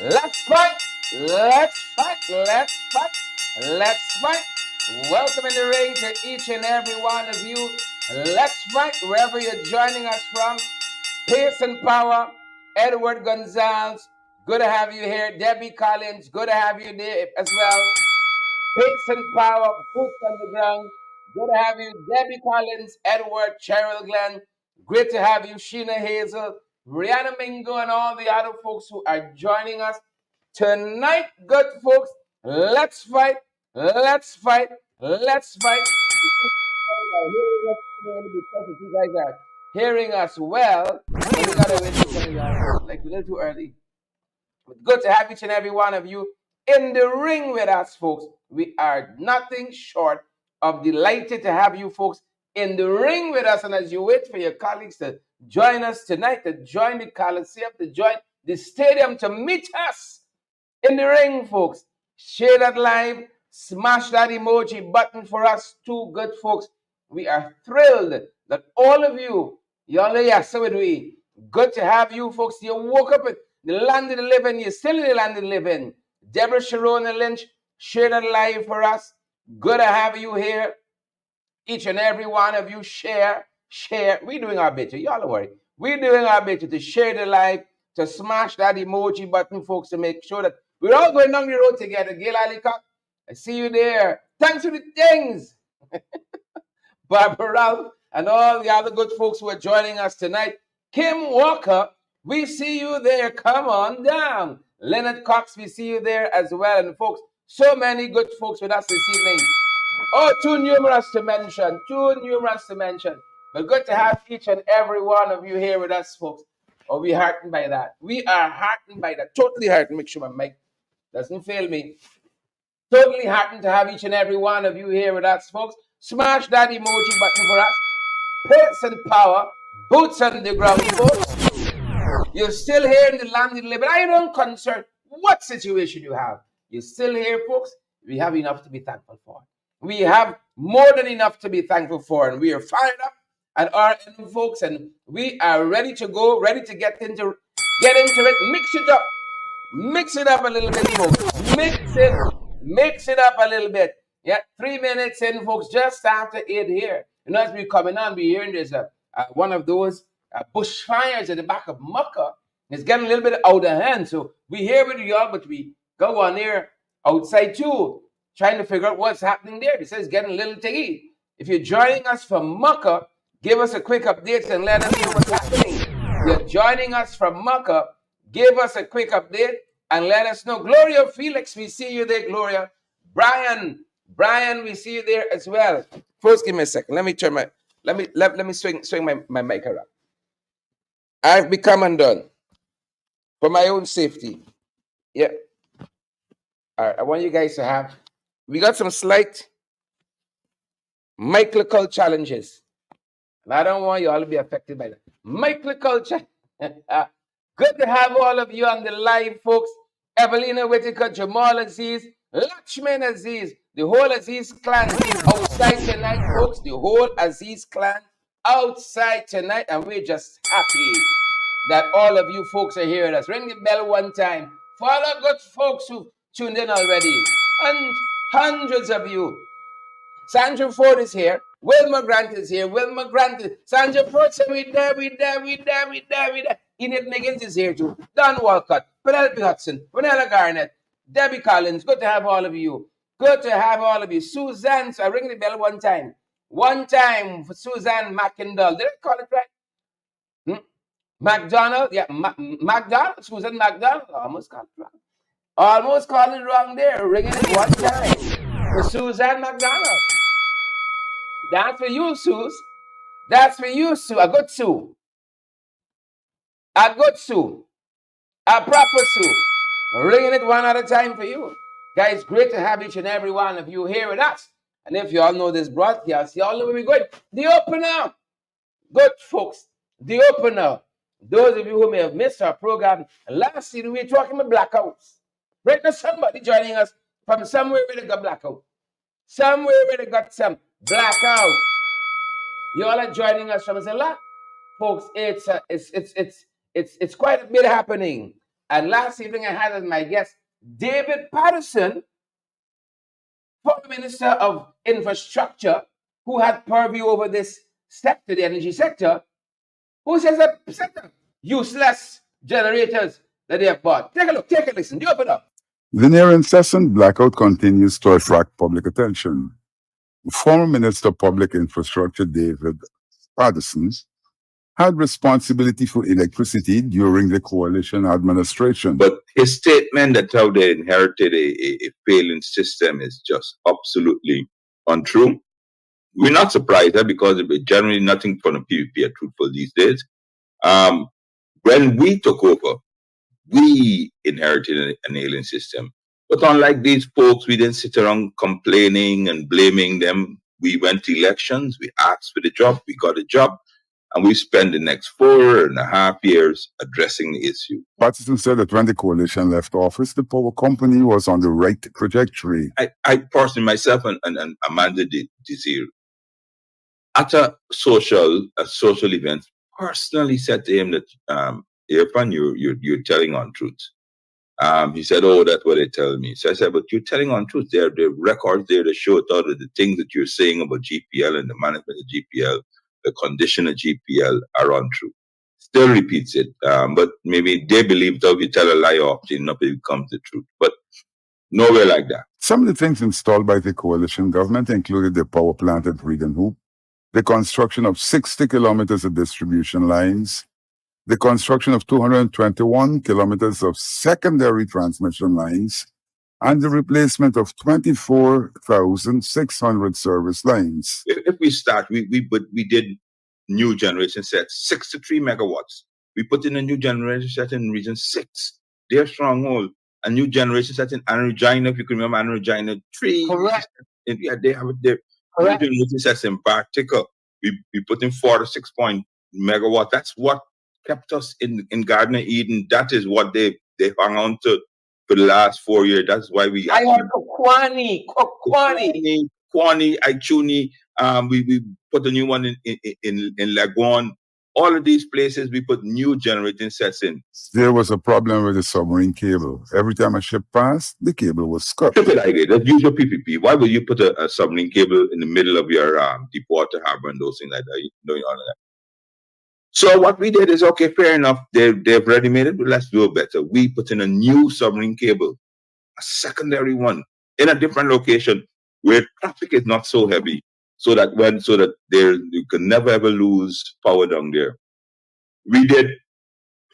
Let's fight. Let's fight. Let's fight. Let's fight. Welcome in the ring to each and every one of you. Let's fight wherever you're joining us from. Pace and Power, Edward Gonzalez. Good to have you here. Debbie Collins. Good to have you there as well. Pace and Power, Boots on the Ground. Good to have you, Debbie Collins, Edward, Cheryl Glenn. Great to have you, Sheena Hazel, Rihanna Mingo, and all the other folks who are joining us tonight. Good folks, let's fight, let's fight, let's fight. Because if you guys are hearing us well, we gotta wait like a little too early. Good to have each and every one of you in the ring with us, folks. We are nothing short of delighted to have you folks in the ring with us. And as you wait for your colleagues to join us tonight, to join the Coliseum, to join the stadium, to meet us in the ring, folks, share that live, smash that emoji button for us, two good folks. We are thrilled that all of y'all are here, so would we. Good to have you folks. You woke up with the land of the living, you're still in the land of the living. Deborah Sharona Lynch, share that live for us. Good to have you here. Each and every one of you share. We're doing our bit, y'all don't worry. We're doing our bit to share the live, to smash that emoji button, folks, to make sure that we're all going down the road together. Gail Alicock, I see you there. Thanks for the things. Barbara Ralph, and all the other good folks who are joining us tonight. Kim Walker, we see you there. Come on down. Leonard Cox, we see you there as well. And folks, so many good folks with us this evening. Oh, too numerous to mention. Too numerous to mention. But good to have each and every one of you here with us, folks. Oh, we're heartened by that. We are heartened by that. Totally heartened. Make sure my mic doesn't fail me. Totally heartened to have each and every one of you here with us, folks. Smash that emoji button for us. Pace and Power, boots on the ground, folks. You're still here in the land of the living. I don't concern what situation you have. You're still here, folks. We have enough to be thankful for. We have more than enough to be thankful for, and we are fired up at our end, folks, and we are ready to go, ready to get into it. Mix it up a little bit, folks. Mix it up a little bit. Yeah, 3 minutes in, folks, just after 8 here. You know, as we're coming on, we're hearing there's one of those bushfires at the back of Mucka. It's getting a little bit out of hand. So we here with y'all, but we go on there outside too, trying to figure out what's happening there. It says getting a little tiggy. If you're joining us from Mucka, give us a quick update and let us know what's happening. You're joining us from Mucka, give us a quick update and let us know. Gloria Felix, we see you there, Gloria. Brian, we see you there as well. First, give me a second. Let me turn my let me swing my mic around. I've become undone for my own safety. Yeah. All right. I want you guys to have. We got some slight microcal challenges, and I don't want you all to be affected by that. Microculture. Good to have all of you on the live, folks. Evelina Whitaker, Jamal Aziz, Lakshman Aziz, the whole Aziz clan outside tonight, folks. The whole Aziz clan outside tonight, and we're just happy that all of you folks are hearing us. Ring the bell one time for all the good folks who tuned in already, and hundreds of you. Sandra Ford is here. Wilma Grant is here. Wilma Grant. Sandra Ford said, we there. Enid Miggins is here too. Don Walcott, Penelope Hudson, Vanilla Garnett, Debbie Collins. Good to have all of you. Good to have all of you. Suzanne, so I ring the bell one time. One time for Suzanne McIndall. Did I call it right? McDonald? Yeah, McDonald. Susan McDonald. Almost called it wrong. Almost called it wrong there. Ringing it one time for Suzanne McDonald. That's for you, Suze. That's for you, Sue. A good Sue. A good Sue. A proper Sue. Ringing it one at a time for you. Guys, great to have each and every one of you here with us. And if you all know this broadcast, you all know where we're going. The opener. Good folks. The opener. Those of you who may have missed our program, last year we were talking about blackouts. Right now, somebody joining us from somewhere where they got blackout. Somewhere where they got some blackout. You all are joining us from Zella. Folks, it's quite a bit happening. And last evening, I had as my guest David Patterson, former Minister of Infrastructure, who had purview over this sector, the energy sector, who says that useless generators that they have bought. Take a look, take a listen, do open up. The near incessant blackout continues to attract public attention. Former Minister of Public Infrastructure David Patterson had responsibility for electricity during the coalition administration. But his statement that how they inherited a failing system is just absolutely untrue. We're not surprised because generally nothing from the PVP are truthful these days. When we took over, we inherited an alien system. But unlike these folks, we didn't sit around complaining and blaming them. We went to elections, we asked for the job, we got a job, and we spent the next 4.5 years addressing the issue. Patterson said that when the coalition left office, the power company was on the right trajectory. I personally, myself and Amanda Desir, at a social event, personally said to him that, Irfan, you're telling on truth. He said, oh, that's what they tell me. So I said, but you're telling on truth. There are records there that show all of the things that you're saying about GPL and the management of GPL, the condition of GPL are untrue. Still repeats it. But maybe they believe that if you tell a lie often enough, it becomes the truth. But nowhere like that. Some of the things installed by the coalition government included the power plant at Regan Hoop, the construction of 60 kilometers of distribution lines, the construction of 221 kilometers of secondary transmission lines, and the replacement of 24,600 service lines. If we start, we did new generation sets, 63 megawatts. We put in a new generation set in Region 6, their stronghold. A new generation set in Anna Regina, if you can remember Anna Regina 3. Correct. Yeah, they have their new generation sets in particular. We put in 46 megawatt. That's what kept us in Garden of Eden. That is what they hung on to for the last 4 years. That's why we. I heard Kwani, Aichuni. We put a new one in Lagon. All of these places we put new generating sets in. There was a problem with the submarine cable. Every time a ship passed, the cable was cut. Stupid idea. That's use your PPP. Why would you put a submarine cable in the middle of your deep water harbor and those things like that? You know all of that. So what we did is, okay, fair enough. They've ready made it, but let's do it better. We put in a new submarine cable, a secondary one, in a different location where traffic is not so heavy, so that you can never ever lose power down there. We did,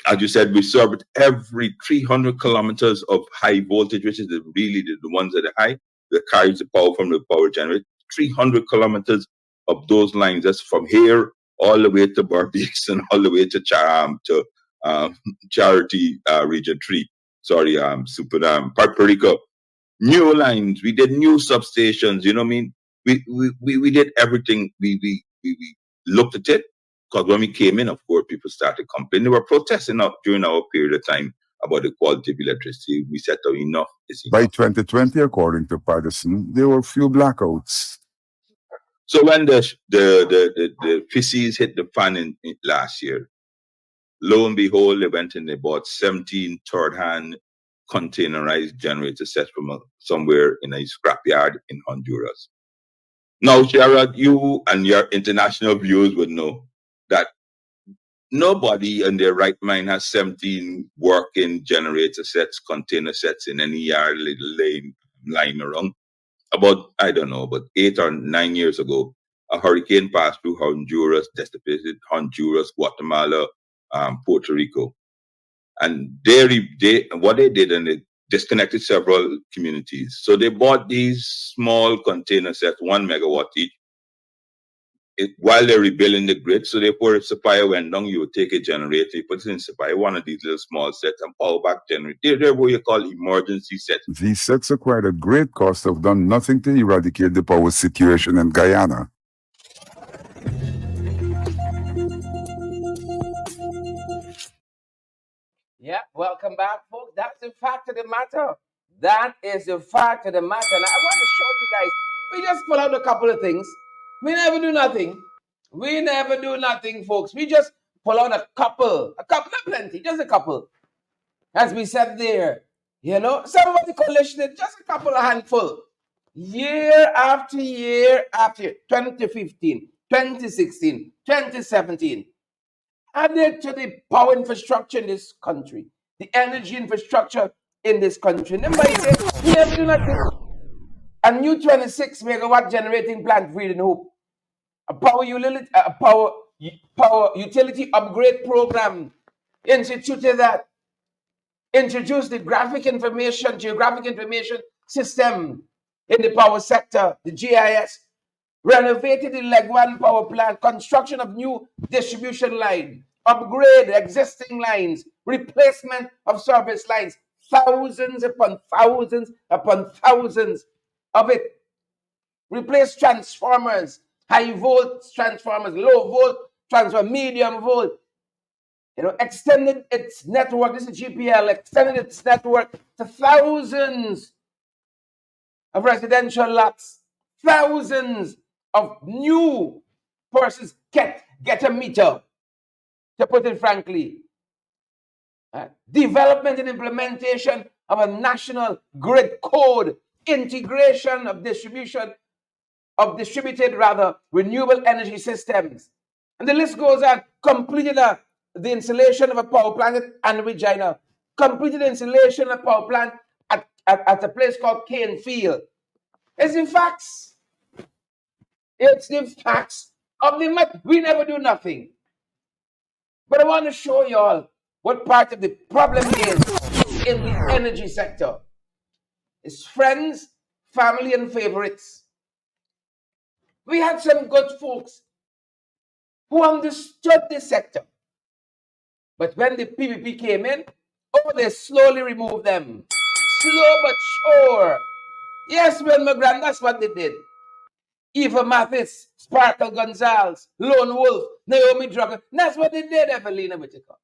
as you said, we served every 300 kilometers of high voltage, which is really the ones that are high, that carries the power from the power generator. 300 kilometers of those lines, that's from here all the way to Barbados and all the way to Charity Region 3. Sorry, Puerto Rico. New lines. We did new substations. You know what I mean? We did everything. We looked at it, because when we came in, of course, people started complaining. They were protesting during our period of time about the quality of electricity. We said, oh, enough is enough. By 2020, according to Patterson, there were few blackouts. So when the feces hit the fan in last year, lo and behold, they went and they bought 17 third-hand containerized generator sets from somewhere in a scrapyard in Honduras. Now, Sherrod, you and your international viewers would know that nobody in their right mind has 17 working generator sets, container sets in any yard, little lane, lying around. About 8 or 9 years ago, a hurricane passed through Honduras, devastated Honduras, Guatemala, Puerto Rico. And what they did, and they disconnected several communities. So they bought these small container sets, 1 megawatt each, while they're rebuilding the grid. So therefore, if Sapphire went down, you would take a generator, you put it in Sapphire, one of these little small sets, and power back generator. They're what you call emergency sets. These sets acquired at great cost have done nothing to eradicate the power situation in Guyana. Yeah, welcome back, folks. That's the fact of the matter. That is the fact of the matter. Now, I want to show you guys. We just pull out a couple of things. We never do nothing. We never do nothing, folks. We just pull out a couple, not plenty, just a couple. as we said there. You know, some of the coalition is just a couple of handful. Year after year after year, 2015, 2016, 2017, added to the power infrastructure in this country, the energy infrastructure in this country. And then by say, we have to do nothing. A new 26 megawatt generating plant, Breeding Hope, a power utility upgrade program instituted that introduced the geographic information system in the power sector, the GIS, renovated the Leg 1 power plant, construction of new distribution line, upgrade existing lines, replacement of service lines, thousands upon thousands upon thousands of it. Replace transformers, high volt transformers, low volt transformers, medium volt. You know, extended its network. This is GPL, extended its network to thousands of residential lots, thousands of new persons get a meter, to put it frankly. Development and implementation of a national grid code, integration of distributed renewable energy systems. And the list goes on. Completed the installation of a power plant at Regina. Completed the installation of a power plant at a place called Cane Field. It's the facts. It's the facts of the matter. We never do nothing. But I want to show you all what part of the problem is in the energy sector. It's friends, family, and favorites. We had some good folks who understood this sector. But when the PPP came in, they slowly removed them. Slow but sure. Yes, Will McGran, that's what they did. Eva Mathis, Sparkle Gonzalez, Lone Wolf, Naomi Drucker. That's what they did, Evelina Whitaker.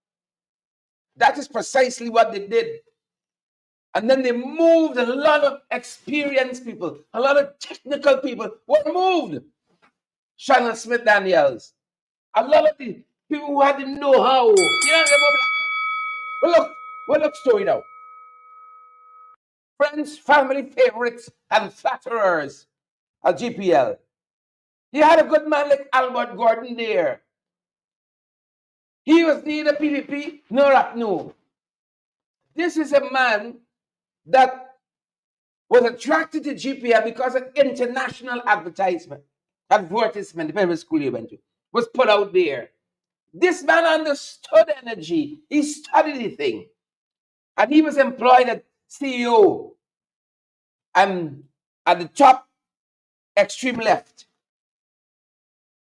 That is precisely what they did. And then they moved a lot of experienced people, a lot of technical people were moved. Shannon Smith Daniels, a lot of the people who had the know-how. Well, look, story now. Friends, family, favorites, and flatterers at GPL. You had a good man like Albert Gordon there. He was neither PPP nor ACNU. This is a man that was attracted to GPL because an international advertisement, depending on school you went to, was put out there. This man understood energy. He studied the thing. And he was employed as CEO and at the top extreme left.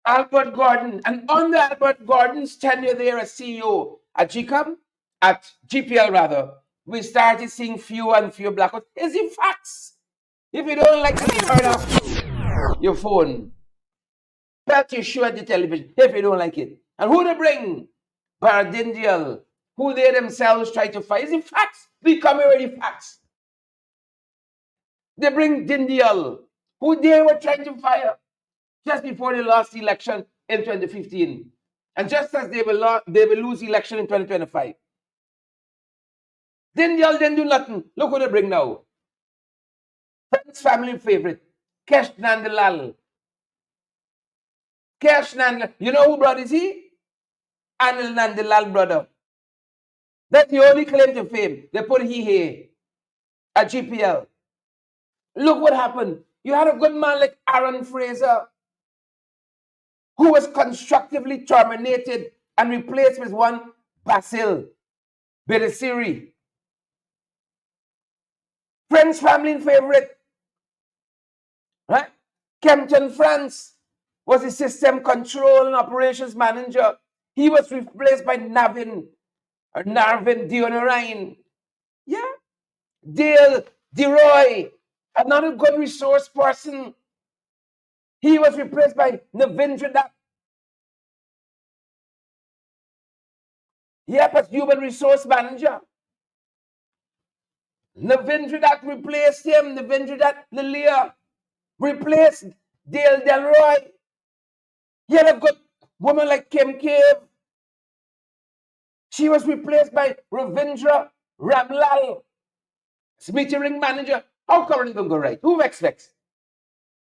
Albert Gordon, and under Albert Gordon's tenure there as CEO at GPL rather, we started seeing fewer and fewer blackouts. It's in facts. If you don't like it, turn off your phone. Put your show at the television if you don't like it. And who they bring? Baradindial, who they themselves try to fight. It's in facts. We come here with the facts. They bring Dindial, who they were trying to fire just before they lost the election in 2015. And just as they will lose the election in 2025. Dindial didn't do nothing. Look what they bring now. Friends, family, favorite. Kesh Nandalal. Kesh Nandalal. You know who brother is he? Anil Nandalal brother. That's the only claim to fame. They put he here at GPL. Look what happened. You had a good man like Aaron Fraser, who was constructively terminated and replaced with one Basil Bedesiri. Friends, family, and favorite. Right? Kempton France was the system control and operations manager. He was replaced by Narvin Dionarine. Yeah. Dale DeRoy, another good resource person. He was replaced by Navindra Dutt. Yep, as human resource manager. Navindra Dutt replaced him. Navindra Dutt Lilia replaced Dale Delroy. He had a good woman like Kim Cave. She was replaced by Ravindra Ramlal, metering manager. How current going to go right? Who expects?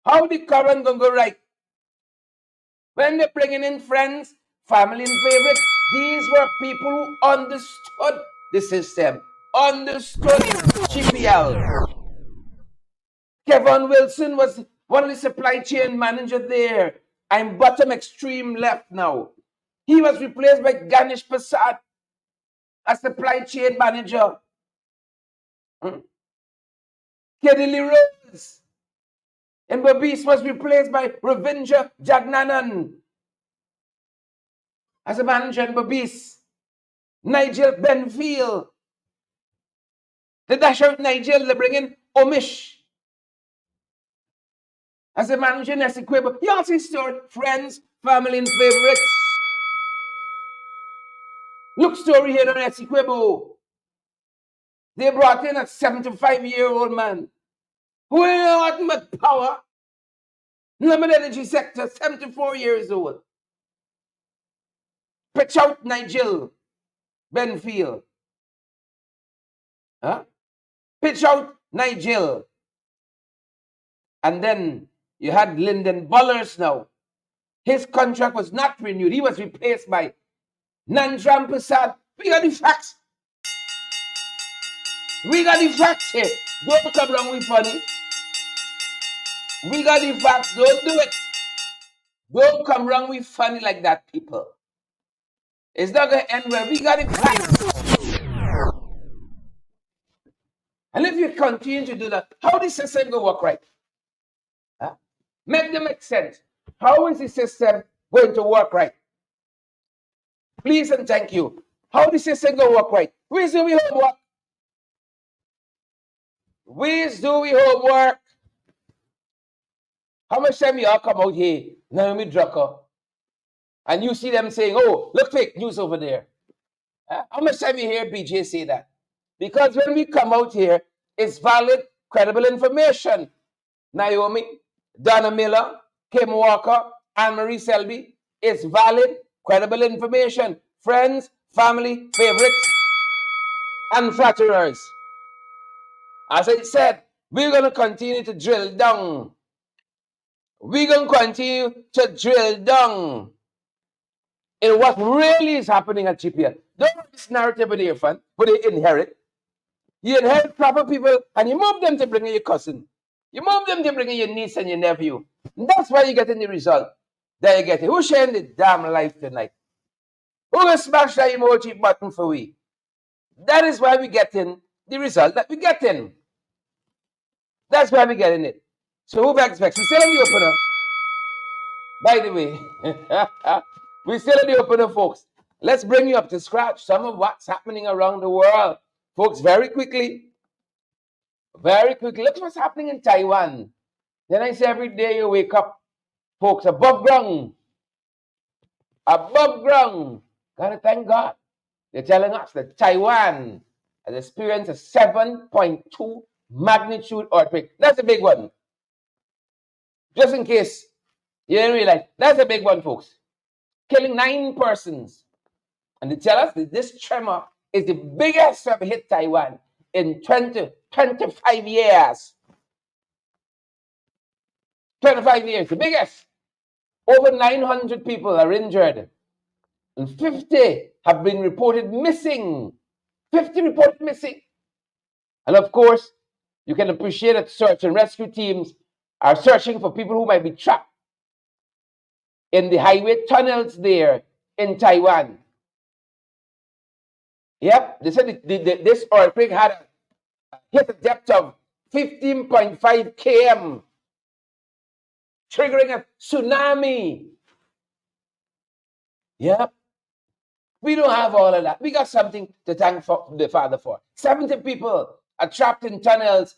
How the current going to go right? When they're bringing in friends, family and favorites, these were people who understood the system, understood GPL. Kevin Wilson was one of the supply chain manager there. I'm bottom extreme left now. He was replaced by Ganesh Prasad as supply chain manager. Kedili Rose and Babis was replaced by Ravindra Jagnanan as a manager in Babis. Nigel Benfield. The dash out Nigel, they bring in Omish as a manager in Essequibo. You all see story, friends, family, and favorites. Look story here on Essequibo. They brought in a 75-year-old man who had much power. Limited energy sector, 74 years old. Pitch out Nigel Benfield. Pitch out Nigel. And then you had Lyndon Bullers now. His contract was not renewed. He was replaced by Nandram Prasad. We got the facts. We got the facts here. Don't come wrong with funny. We got the facts. Don't do it. Don't come wrong with funny like that, people. It's not going to end well. We got the facts. And if you continue to do that, how the system going to work right? Make them make sense. How is the system going to work right? Please and thank you. How the system going to work right? Where's do we homework? Where's do we homework? How much time you all come out here, Naomi Drucker, and you see them saying, oh, look, fake news over there. How much time you hear BJ say that? Because when we come out here, it's valid, credible information. Naomi, Donna Miller, Kim Walker, Anne-Marie Selby, it's valid, credible information. Friends, family, favorites, and flatterers. As I said, we're going to continue to drill down. We're going to continue to drill down in what really is happening at GPL. Don't have this narrative in your fun, but they inherit. You inherit proper people and you move them to bring in your cousin. You move them to bring in your niece and your nephew. And that's why you're getting the result that you're getting. Who's sharing the damn life tonight? Who will smash that emoji button for we? That is why we're getting the result that we're getting. That's why we're getting it. So who expects? We're still in the opener. By the way, we're still in the opener, folks. Let's bring you up to scratch some of what's happening around the world. Folks, very quickly, look what's happening in Taiwan. Then I say every day you wake up, folks, above ground. Gotta thank God. They're telling us that Taiwan has experienced a 7.2 magnitude earthquake. That's a big one. Just in case you didn't realize, that's a big one, folks. Killing 9 persons. And they tell us that this tremor is the biggest to have hit Taiwan in 25 years. 25 years, the biggest. Over 900 people are injured. And 50 have been reported missing. 50 reported missing. And of course, you can appreciate that search and rescue teams are searching for people who might be trapped in the highway tunnels there in Taiwan. Yep, they said this earthquake had hit a depth of 15.5 km, triggering a tsunami. Yep. We don't have all of that. We got something to thank the Father for. 70 people are trapped in tunnels.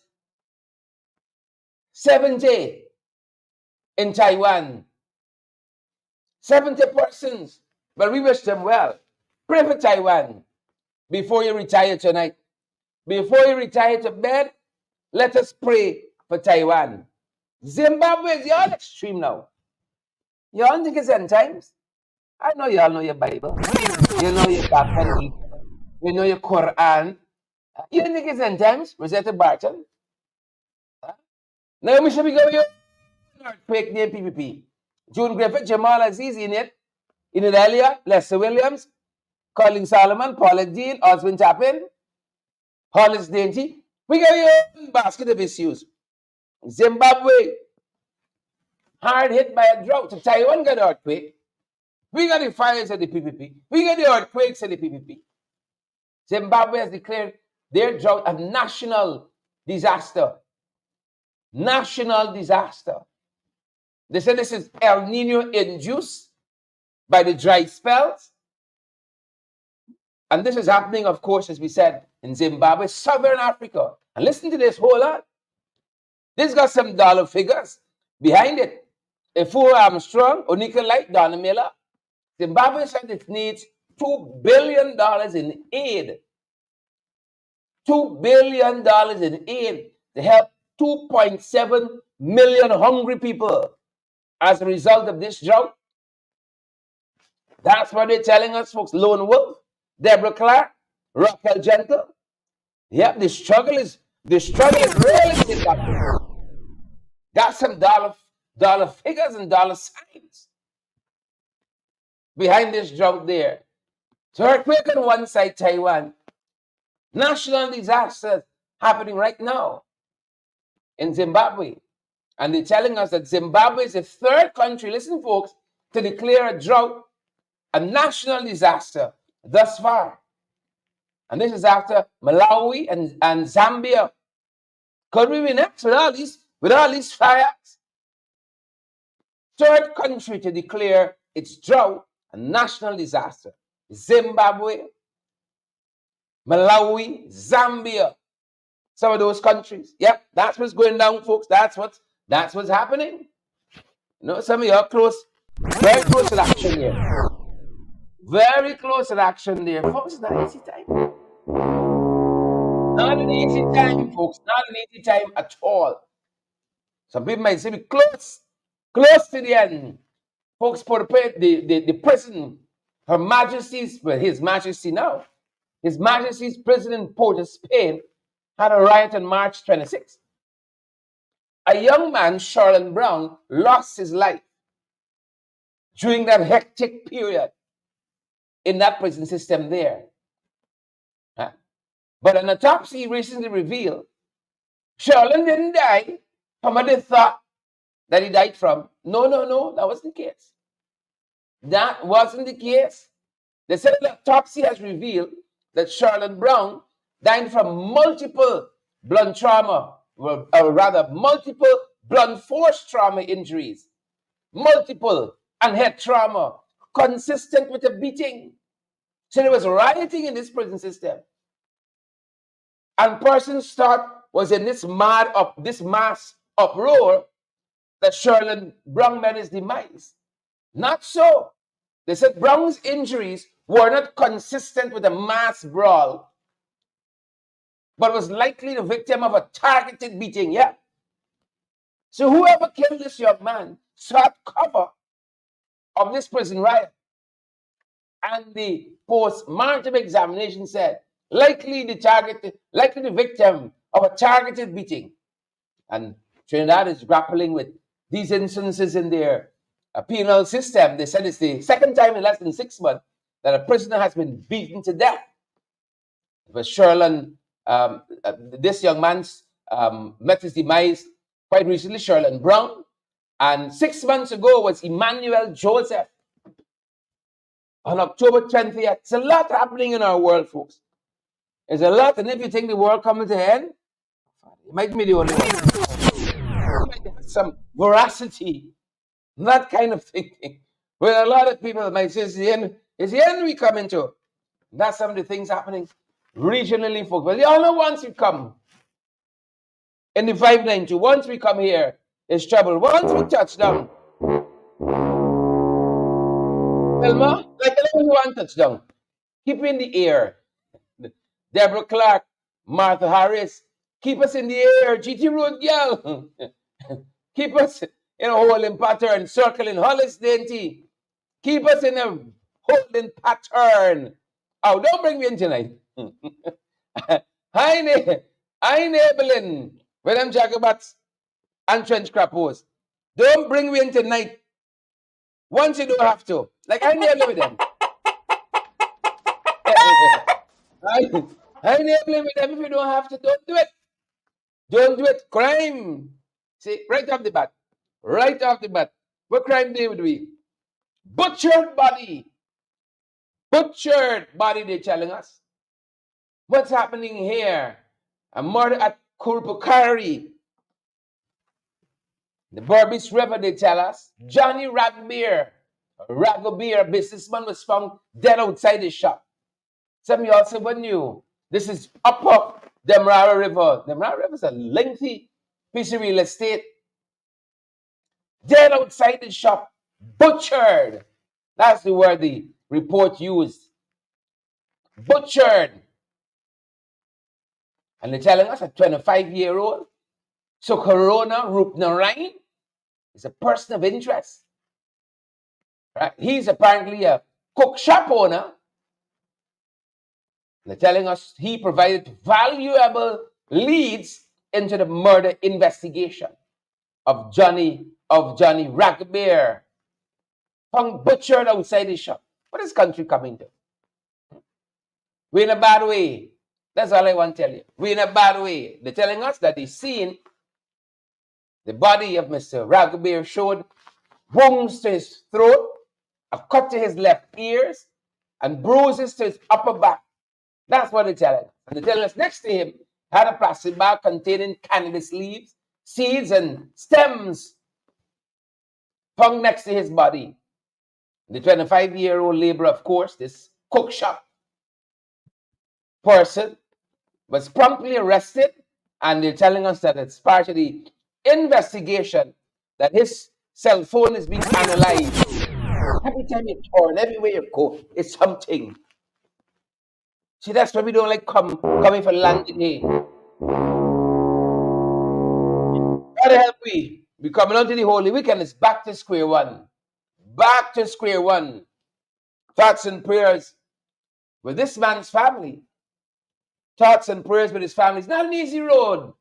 70 in Taiwan. 70 persons. But we wish them well. Pray for Taiwan before you retire tonight. Before you retire to bed, let us pray for Taiwan. Zimbabwe is all extreme now. You all think it's end times? I know you all know your Bible. You know your Bible. You know your Quran. You think it's in Thames, Rosetta Barton? Now, we should be going earthquake near PPP. June Griffith, Jamal Aziz in it earlier, Lester Williams, Colin Solomon, Paulette Dean, Oswin Chapin, Hollis Dainty. We got your basket of issues. Zimbabwe, hard hit by a drought. Taiwan got earthquake. We got the fires at the PPP. We got the earthquakes at the PPP. Zimbabwe has declared their drought a national disaster. National disaster. They said this is El Nino induced by the dry spells. And this is happening, of course, as we said, in Zimbabwe, Southern Africa. And listen to this whole lot. This got some dollar figures behind it. Efua Armstrong, Onika Light, Donna Miller. Zimbabwe said it needs $2 billion in aid. $2 billion in aid to help 2.7 million hungry people as a result of this drought. That's what they're telling us, folks. Lone Wolf, Deborah Clark, Raquel Gentle. Yep, the struggle is really significant. Got some dollar figures and dollar signs behind this drought there. So earthquake on one side, Taiwan. National disasters happening right now in Zimbabwe. And they're telling us that Zimbabwe is the third country, listen folks, to declare a drought a national disaster thus far. And this is after Malawi and Zambia. Could we be next with all these fires? Third country to declare its drought a national disaster. Zimbabwe, Malawi, Zambia. Some of those countries. Yep, that's what's going down, folks. That's what's happening. You know, some of you are close, very close to action here. Very close to action there. Folks, not an easy time. Not an easy time, folks. Not an easy time at all. Some people might say we're close to the end. Folks, for the prison, Her Majesty's, well, His Majesty now, His Majesty's prison in Port-au-Spain had a riot on March 26th. A young man, Charlon Brown, lost his life during that hectic period in that prison system there. But an autopsy recently revealed Charlon didn't die from what they thought that he died from. No, that wasn't the case. That wasn't the case. They said the autopsy has revealed that Charlon Brown died from multiple blunt trauma, or rather multiple blunt force trauma injuries, multiple and head trauma, consistent with a beating. So there was rioting in this prison system. And persons thought was in this mass uproar that Charlon Brown met his demise. Not so. They said Brown's injuries were not consistent with a mass brawl, but was likely the victim of a targeted beating. Yeah. So whoever killed this young man sought cover of this prison riot. And the post-mortem examination said, likely the victim of a targeted beating. And Trinidad is grappling with these instances in their penal system. They said it's the second time in less than 6 months that a prisoner has been beaten to death. It was Charlon, this young man met his demise quite recently, Charlon Brown. And 6 months ago was Emmanuel Joseph on October 20th. It's a lot happening in our world, folks. There's a lot, and if you think the world coming to an end, it might be the only one. You might have some veracity, that kind of thinking. Where a lot of people might say it's the end we come into. That's some of the things happening regionally, folks. But you all know once you come in the 592, once we come here, it's trouble. Once we touch down, Elma, like a little one touchdown, keep in the air. Deborah Clark, Martha Harris, keep us in the air. GT Road girl, keep us in a holding pattern, circling Hollis Dainty. Keep us in a holding pattern. Oh, don't bring me in tonight. I enabling when them jagabats and trench crappos. Don't bring me in tonight. Once you don't have to. Like I enabling with them. I enabling with them if you don't have to. Don't do it. Don't do it. Crime. See, right off the bat. Right off the bat. What crime they would be? Butchered body. Butchered body, they're telling us. What's happening here? A murder at Kurpukari. The Burbis River, they tell us. Johnny Ragbeer, a businessman, was found dead outside his shop. Some of you also knew. This is upper Demerara River. Demerara River is a lengthy piece of real estate. Dead outside the shop. Butchered. That's the word the report used. Butchered. And they're telling us a 25-year-old. So Corona Rupnarain is a person of interest. Right? He's apparently a cook shop owner. They're telling us he provided valuable leads into the murder investigation of Johnny Ragbeer, found butchered outside his shop. What is country coming to? We're in a bad way. That's all I want to tell you. We're in a bad way. They're telling us that he's seen the body of Mr. Ragbeer showed wounds to his throat, a cut to his left ears, and bruises to his upper back. That's what they're telling us. And they're telling us next to him had a plastic bag containing cannabis leaves, seeds, and stems found next to his body. The 25-year-old laborer, of course, this cook shop person, was promptly arrested, and they're telling us that it's part of the investigation that his cell phone is being analyzed. Every time you turn, everywhere you go, it's something. See, that's why we don't like coming for land today. God help we. We coming on to the Holy Weekend. It's back to square one. Back to square one. Thoughts and prayers with this man's family. Thoughts and prayers with his family. It's not an easy road.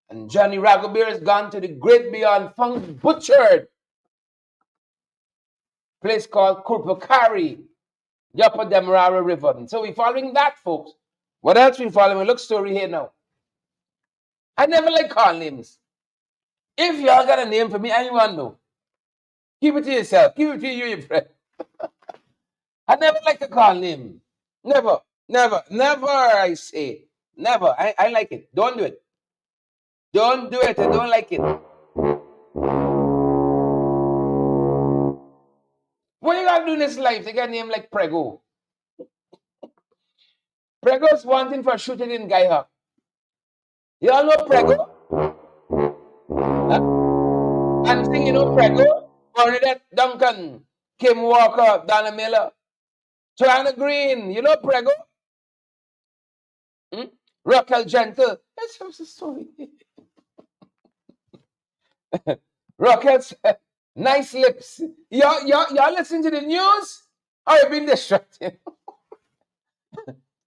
And Johnny Ragbeer has gone to the great beyond, found butchered. Place called Kurpukari, the upper Demerara River. And so we're following that, folks. What else we following? Look, story here now. I never like calling names. If y'all got a name for me, anyone know. Keep it to yourself. Keep it to you, your friend. I never like to call name. Never, I say. Never. I like it. Don't do it. Don't do it. I don't like it. What you gotta do in this life? They got a name like Prego. Prego's wanting for shooting in Gaihak. You all know Prego? I'm saying, you know Prego? Bernadette Duncan, Kim Walker, Donna Miller, Joanna Green. You know Prego? Raquel Gentle. That's a story. Raquel's nice lips. Y'all listen to the news? Or you been distracted?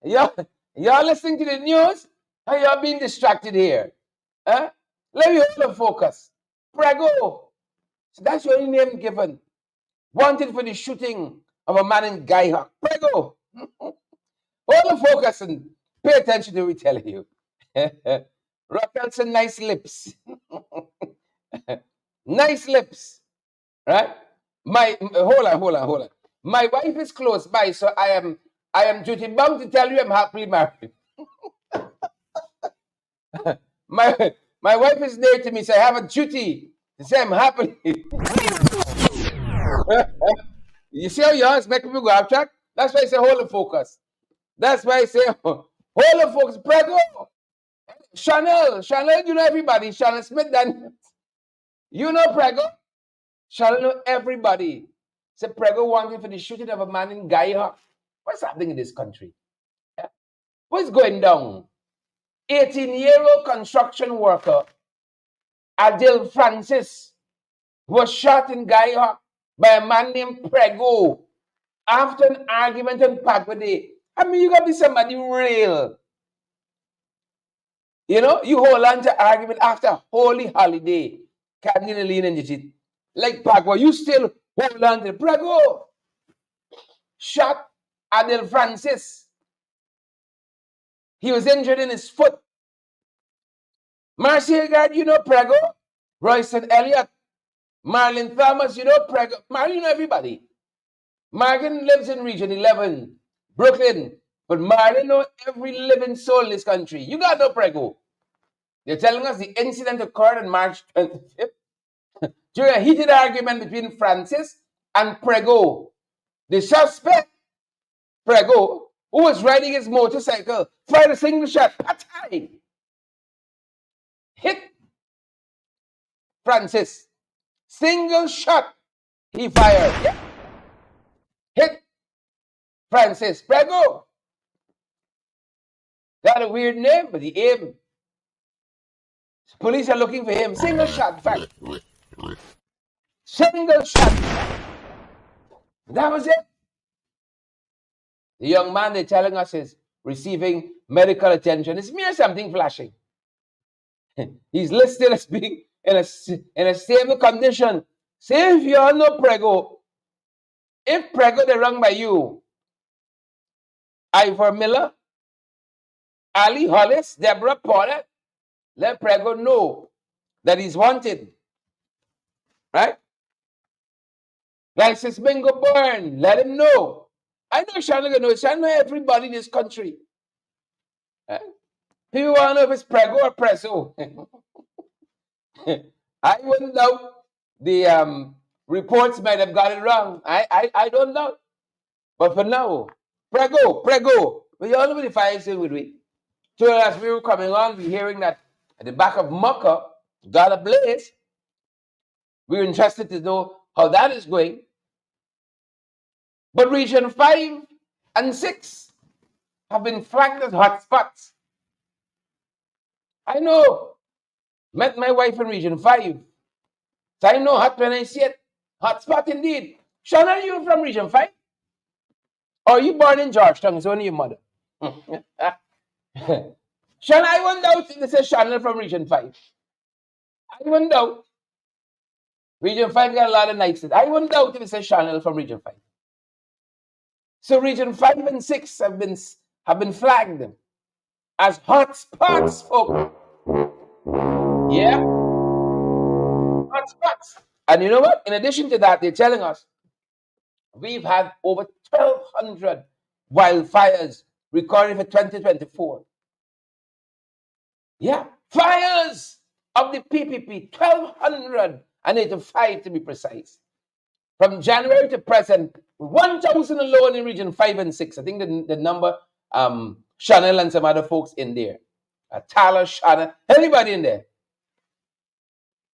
y'all listening to the news? Or y'all been distracted here? Huh? Let me hold the focus. Prego. So that's your name given. Wanted for the shooting of a man in Gaihak. Prego. Hold the focus and pay attention to what we're telling you. Raquel's nice lips. Nice lips. Right? Hold on. My wife is close by, so I am duty bound to tell you I'm happily married. My wife is near to me, so I have a duty to say I'm happily. You see how yours make people go off track? That's why I say hold the focus. That's why I say hold the focus. Prego. Chanel, you know everybody. Chanel Smith Daniels. You know Prego? Chanel know everybody. Say Prego wanted for the shooting of a man in Gaihak. What's happening in this country? What's going down? 18-year-old construction worker Adil Francis was shot in Gaihak by a man named Prego after an argument in Park with the I mean, you gotta be somebody real. You know, you hold on to argument after a holy holiday. Can't get a lean in it. Like Pagua, you still hold on to Prego. Shot Adel Francis. He was injured in his foot. Marcia Gard, you know Prego. Royston Elliott. Marlon Thomas, you know Prego. Marlon, you know everybody. Marlon lives in Region 11, Brooklyn. But Marlon know every living soul in this country. You got no Prego. They're telling us the incident occurred on March 25th during a heated argument between Francis and Prego. The suspect, Prego, who was riding his motorcycle, fired a single shot. Patay! Hit Francis. Single shot he fired. Yeah. Hit Francis. Prego. Got a weird name, but he aimed. Police are looking for him. Single shot, fact. Single shot. That was it. The young man they're telling us is receiving medical attention. It's mere something flashing. He's listed as being in a stable condition. Say if you all know Prego, if Prego they run by you, Ivor Miller, Ali Hollis, Deborah Pollard, let Prego know that he's wanted. Right? Like since Bingo Byrne, let him know. I know Shannon gonna know. Shannon know everybody in this country. Right? People want to know if it's Prego or Preso. I wouldn't doubt the reports might have got it wrong. I don't know. But for now, Prego. We all know what the fire is with we. So as we were coming on, we hearing that at the back of Mucka got a blaze. We're interested to know how that is going. But Region 5 and 6 have been flagged as hotspots. I know. Met my wife in Region 5. So I know hot when I see it. Hotspot indeed. Sean, are you from Region 5? Or are you born in Georgetown? It's only your mother. Sean, I won't doubt if they say Chanel from Region 5. I won't doubt. Region 5 got a lot of nights. I won't doubt if it says Chanel from Region 5. So Region 5 and 6 have been flagged as hotspots, folks. Yeah. Hotspots. And you know what? In addition to that, they're telling us we've had over 1,200 wildfires recorded for 2024. Yeah. Fires of the PPP, 1,285 to be precise. From January to present, 1,000 alone in Region 5 and 6. I think the number, Chanel and some other folks in there. Tyler, Chanel, everybody in there.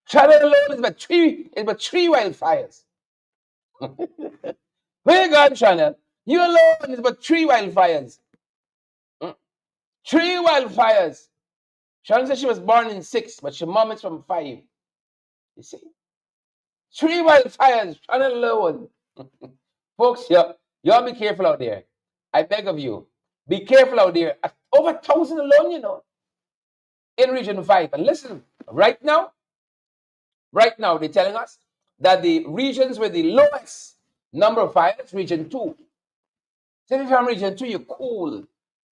Chanel alone is about three wildfires. Where you gone, Chanel? You alone is about 3 wildfires. 3 wildfires. Chanel said she was born in 6, but her mom is from 5. You see? 3 wildfires, Chanel alone. Folks, y'all be careful out there. I beg of you. Be careful out there. Over 1,000 alone, you know, in Region 5. And listen, right now, they're telling us that the regions with the lowest number of fires, Region 2. So if you're from Region 2, you're cool.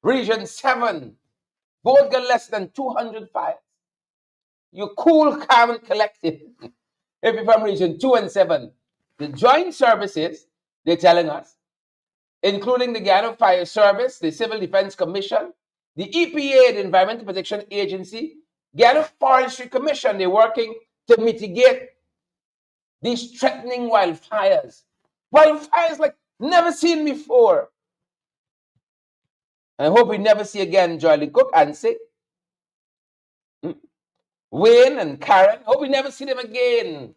Region 7, both got less than 200 fires. You're cool, calm, and collected. If you're from Region 2 and 7, the joint services, they're telling us, including the Guyana Fire Service, the Civil Defense Commission, the EPA, the Environmental Protection Agency, Guyana Forestry Commission, they're working to mitigate these threatening wildfires. Wildfires like never seen before. And I hope we never see again Joyley Cook and say, Wayne and Karen, hope we never see them again.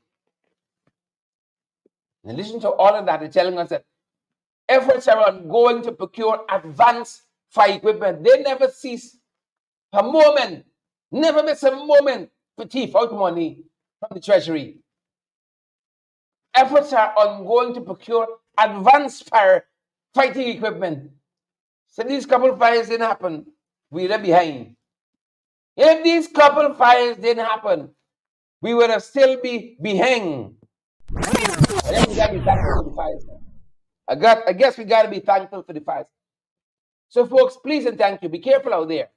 In addition to all of that, they're telling us that efforts are ongoing to procure advanced fire equipment. They never cease a moment, never miss a moment to thief out money from the treasury. Efforts are ongoing to procure advanced fire fighting equipment. So these couple fires didn't happen, we were behind. If these couple fires didn't happen, we would have still be behind. I guess we gotta be thankful for the fires. I guess we gotta be thankful for the fires. So folks, please and thank you. Be careful out there.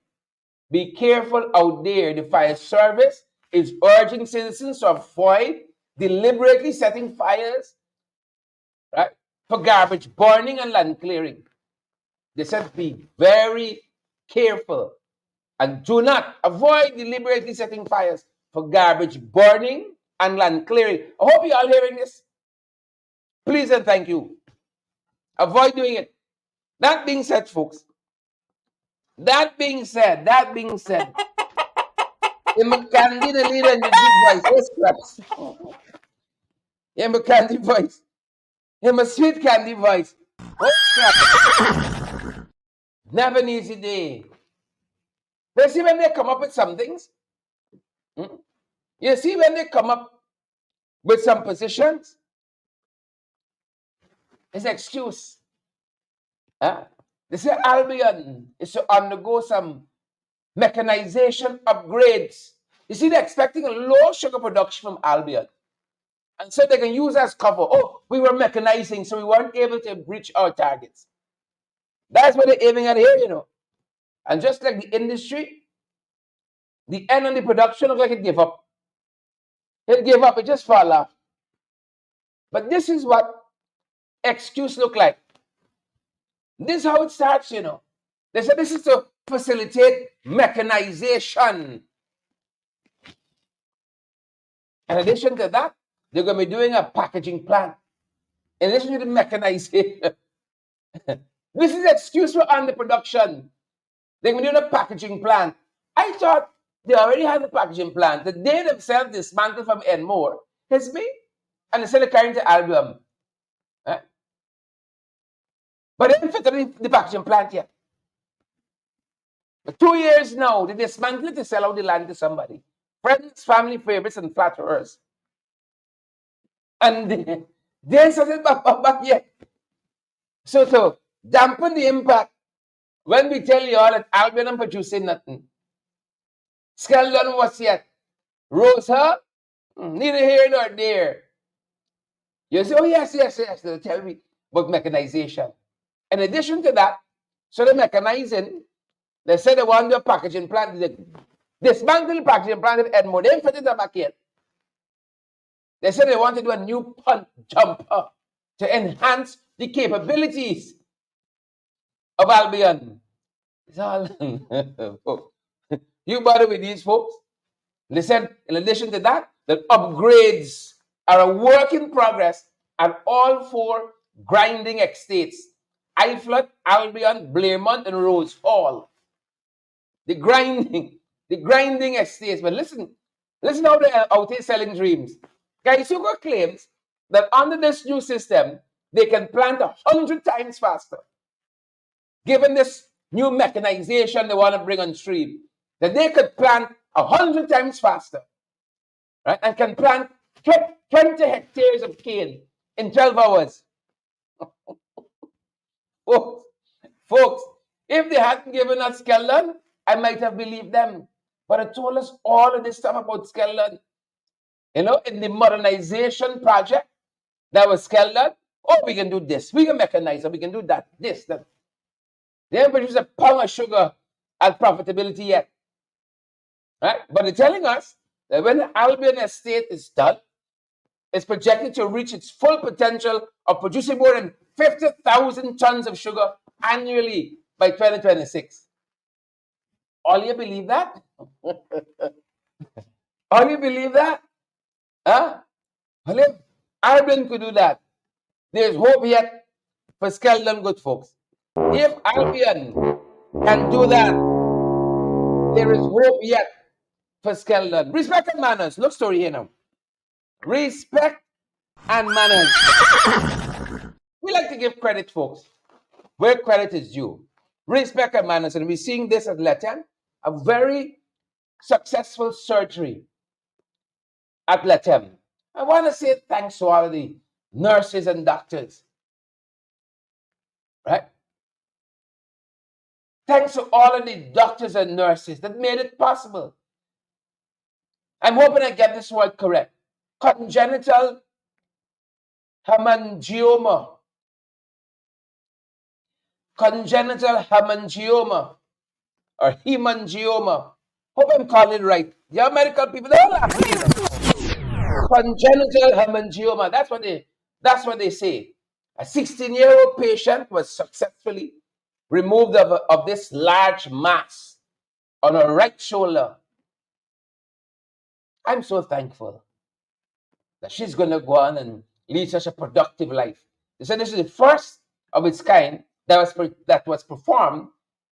Be careful out there. The fire service is urging citizens to avoid deliberately setting fires, right, for garbage burning and land clearing. They said be very careful and do not avoid deliberately setting fires for garbage burning and land clearing. I hope you're all hearing this. Please and thank you. Avoid doing it. That being said, folks, that being said, in my candy, the leader and the deep voice, oh scraps. In my candy voice, in my sweet candy voice, oh scraps. Never an easy day. You see when they come up with some things? You see when they come up with some positions? It's an excuse. They say Albion is to undergo some mechanization upgrades. You see, they're expecting a low sugar production from Albion. And so they can use as cover. Oh, we were mechanizing, so we weren't able to reach our targets. That's what they're aiming at here, you know. And just like the industry, the end of the production looks like it gave up. It gave up, it just fell off. But this is what excuse look like. This is how it starts, you know. They said this is to facilitate mechanization. In addition to that, they're going to be doing a packaging plant. In addition to the mechanization. This is an excuse for underproduction. They're going to be doing a packaging plant. I thought they already had the packaging plant. The day themselves dismantled from Enmore, it's me. And they said they're carrying to Albion. But they haven't fitted the packaging plant yet. For 2 years now, they dismantled it to sell out the land to somebody. Friends, family, favorites, and flatterers. And they started back yet. So to dampen the impact, when we tell you all that Albion are producing nothing, Skeldon was yet, Rose her, neither here nor there. You say, oh yes, they'll tell me about mechanization. In addition to that, so they're mechanizing, they said they want to do a packaging plant. They dismantle the packaging plant at Edmore. They didn't fit it back yet. They said they want to do a new punt jumper to enhance the capabilities of Albion. It's all you bother with these folks. They said, in addition to that, that upgrades are a work in progress at all 4 grinding estates: Iflot, Albion, Blairmont, and Rose Hall. The grinding estates. But listen how they're out here selling dreams. Gaisuka claims that under this new system, they can plant 100 times faster. Given this new mechanization they want to bring on stream, that they could plant 100 times faster, right? And can plant 20 hectares of cane in 12 hours. Folks, if they hadn't given us Skeldon, I might have believed them. But it told us all of this stuff about Skeldon. You know, in the modernization project, that was Skeldon. Oh, we can do this. We can mechanize it. We can do that. This, that. They haven't produced a pound of sugar at profitability yet. Right? But they're telling us that when the Albion estate is done, it's projected to reach its full potential of producing more than 50,000 tons of sugar annually by 2026. All you believe that? All you believe that? Huh? Well, if Albion could do that, there's hope yet for Skeldon, good folks. If Albion can do that, there is hope yet for Skeldon. Respect and manners. Look story here now. Respect and manners. We like to give credit, folks, where credit is due. Respect and manners. And we're seeing this at Lethem, a very successful surgery at Lethem. I want to say thanks to all of the nurses and doctors. Right? Thanks to all of the doctors and nurses that made it possible. I'm hoping I get this word correct. Congenital hemangioma. Congenital hemangioma or hemangioma. Hope I'm calling it right. Your medical people, don't laugh. Congenital hemangioma. That's what they say. A 16-year-old patient was successfully removed of this large mass on her right shoulder. I'm so thankful that she's going to go on and lead such a productive life. They said this is the first of its kind that was performed.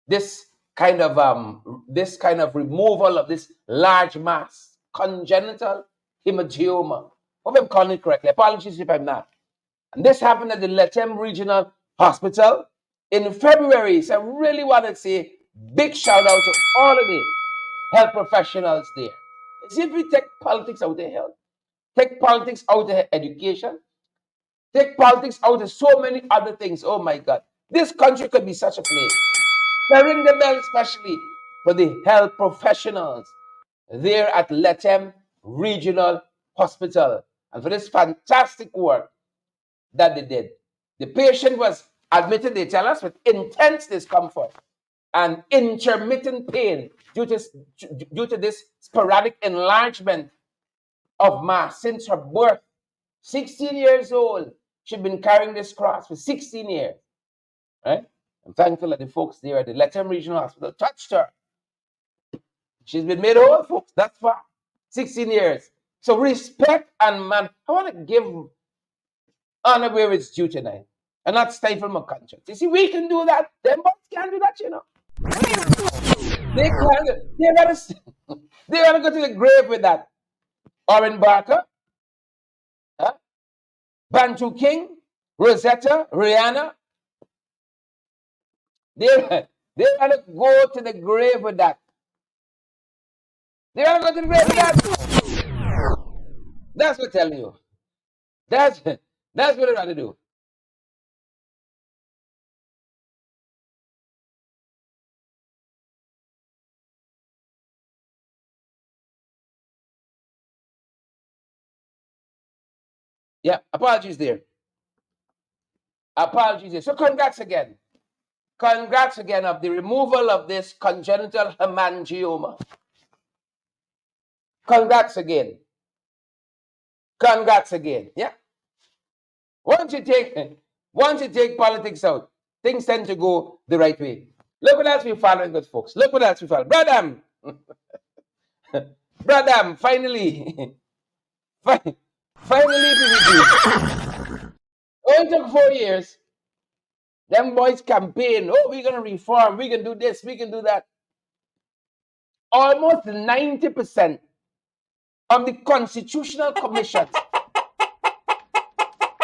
This kind of removal of this large mass, congenital hemangioma. Hope I'm calling it correctly. Apologies if I'm not. And this happened at the Lethem Regional Hospital in February. So I really want to say big shout out to all of the health professionals there. See if we take politics out of health, take politics out of education, take politics out of so many other things. Oh my God. This country could be such a place. Now ring the bell especially for the health professionals there at Lethem Regional Hospital and for this fantastic work that they did. The patient was admitted, they tell us, with intense discomfort and intermittent pain due to this sporadic enlargement of mass since her birth. 16 years old. She'd been carrying this cross for 16 years. Right? I'm thankful that the folks there at the Lethem Regional Hospital touched her. She's been made whole, folks. That's why. 16 years. So respect and man. I want to give honor where it's due tonight and not stifle my conscience. You see, we can do that. Them boys can't do that, you know. They gotta go to the grave with that. Oren Barker, Bantu King, Rosetta, Rihanna. They gotta go to the grave with that. They gotta go to the grave with that. That's what I'm telling you. That's what they gotta do. Yeah, apologies there. Apologies there. So congrats again. Congrats again of the removal of this congenital hemangioma. Congrats again. Congrats again. Yeah. Once you take politics out, things tend to go the right way. Look what else we found, good folks. Look what else we found. Bradham. Bradham, finally. Finally, PPP. It took 4 years. Them boys campaign. Oh, we're going to reform. We can do this. We can do that. Almost 90% of the Constitutional Commission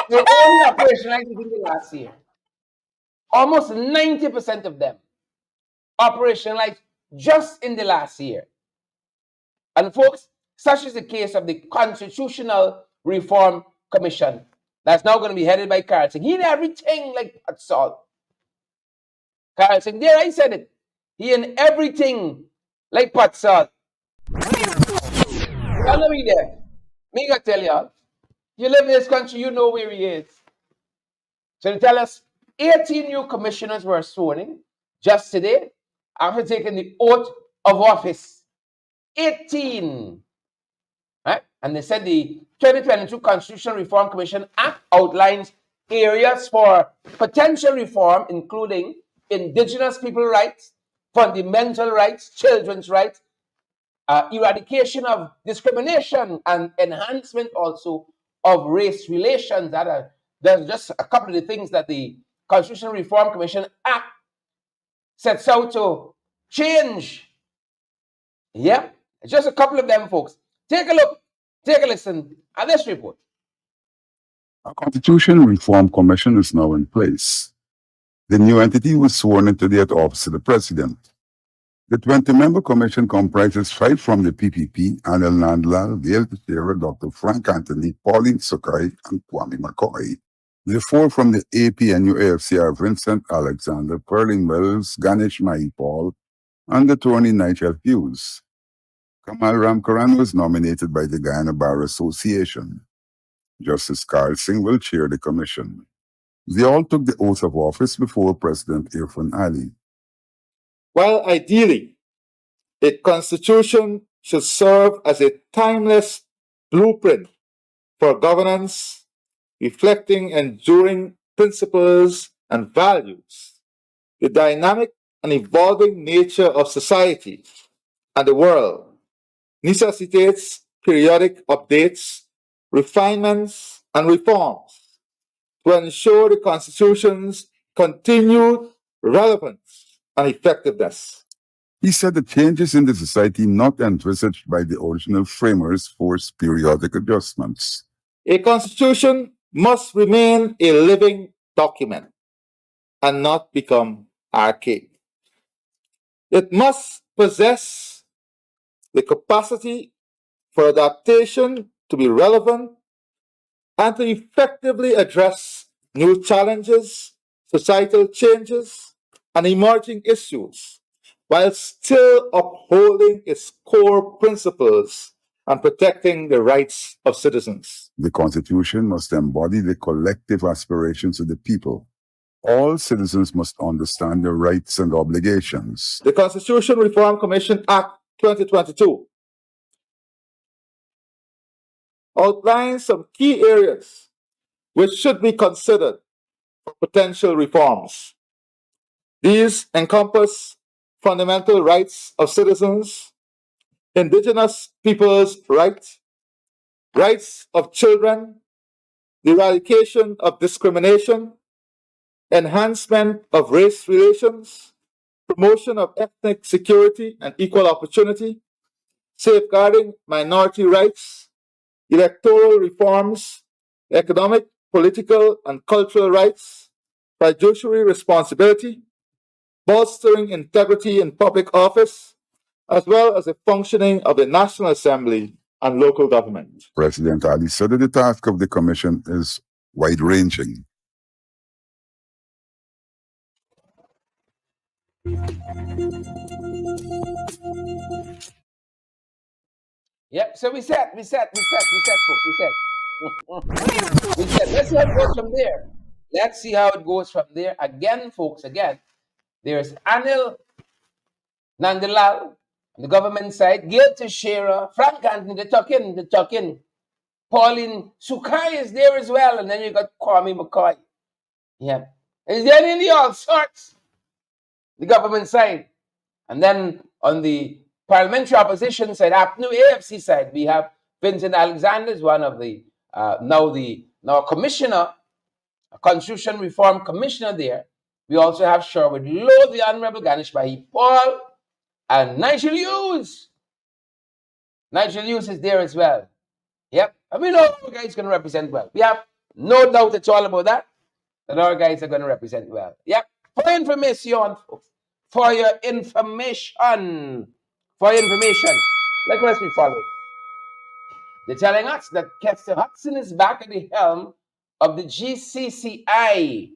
were only operationalized within the last year. Almost 90% of them operationalized just in the last year. And folks, such is the case of the Constitutional Reform Commission that's now going to be headed by Carl Singh. He in everything like Pat Salt. Carl Singh, there I said it. He in everything like Pat Salt. Y'all know me there. Me gotta tell y'all. You live in this country, you know where he is. So they tell us 18 new commissioners were sworn in just today after taking the oath of office. 18. Right? And they said the 2022 Constitutional Reform Commission Act outlines areas for potential reform, including indigenous people rights, fundamental rights, children's rights, eradication of discrimination, and enhancement also of race relations. There's just a couple of the things that the Constitutional Reform Commission Act sets out to change. Yeah, it's just a couple of them, folks. Take a look, take a listen at this report. A Constitution Reform Commission is now in place. The new entity was sworn into the office of the President. The 20-member commission comprises 5 from the PPP, Anil Nandlal, Gail Teixeira, Dr. Frank Anthony, Pauline Sakai, and Kwame McCoy. The four from the APNU AFC are Vincent Alexander, Perling Wells, Ganesh Mahipal, and attorney Nigel Hughes. Kamal Ramkaran was nominated by the Guyana Bar Association. Justice Carl Singh will chair the commission. They all took the oath of office before President Irfan Ali. While ideally, a constitution should serve as a timeless blueprint for governance, reflecting enduring principles and values, the dynamic and evolving nature of society and the world necessitates periodic updates, refinements, and reforms to ensure the Constitution's continued relevance and effectiveness. He said the changes in the society not envisaged by the original framers force periodic adjustments. A Constitution must remain a living document and not become archaic. It must possess the capacity for adaptation to be relevant and to effectively address new challenges, societal changes, and emerging issues, while still upholding its core principles and protecting the rights of citizens. The Constitution must embody the collective aspirations of the people. All citizens must understand their rights and obligations. The Constitution Reform Commission Act 2022 outlines some key areas which should be considered for potential reforms. These encompass fundamental rights of citizens, indigenous peoples' rights, rights of children, the eradication of discrimination, enhancement of race relations, promotion of ethnic security and equal opportunity, safeguarding minority rights, electoral reforms, economic, political, and cultural rights, fiduciary responsibility, bolstering integrity in public office, as well as the functioning of the National Assembly and local government. President Ali said that the task of the commission is wide-ranging. Yep, so we said, folks, we said. Let's see how it goes from there. Let's see how it goes from there. Again, folks, there's Anil Nandalal on the government side, Gail Teixeira, Frank Anthony, the talking. Pauline Sukai is there as well, and then you got Kwame McCoy. Yeah. Is there any all sorts? The government side. And then on the parliamentary opposition side, APNU AFC side, we have Vincent Alexander is one of the now commissioner, a constitution reform commissioner there. We also have Sherwood Lowe, the Honorable Ganesh Mahipal, and Nigel Hughes. Nigel Hughes is there as well. Yep. And we know our guys going to represent well. We have no doubt it's all about that our guys are going to represent well. Yep. For information, folks. For your information. Let us be following. They're telling us that Kester Hudson is back at the helm of the GCCI.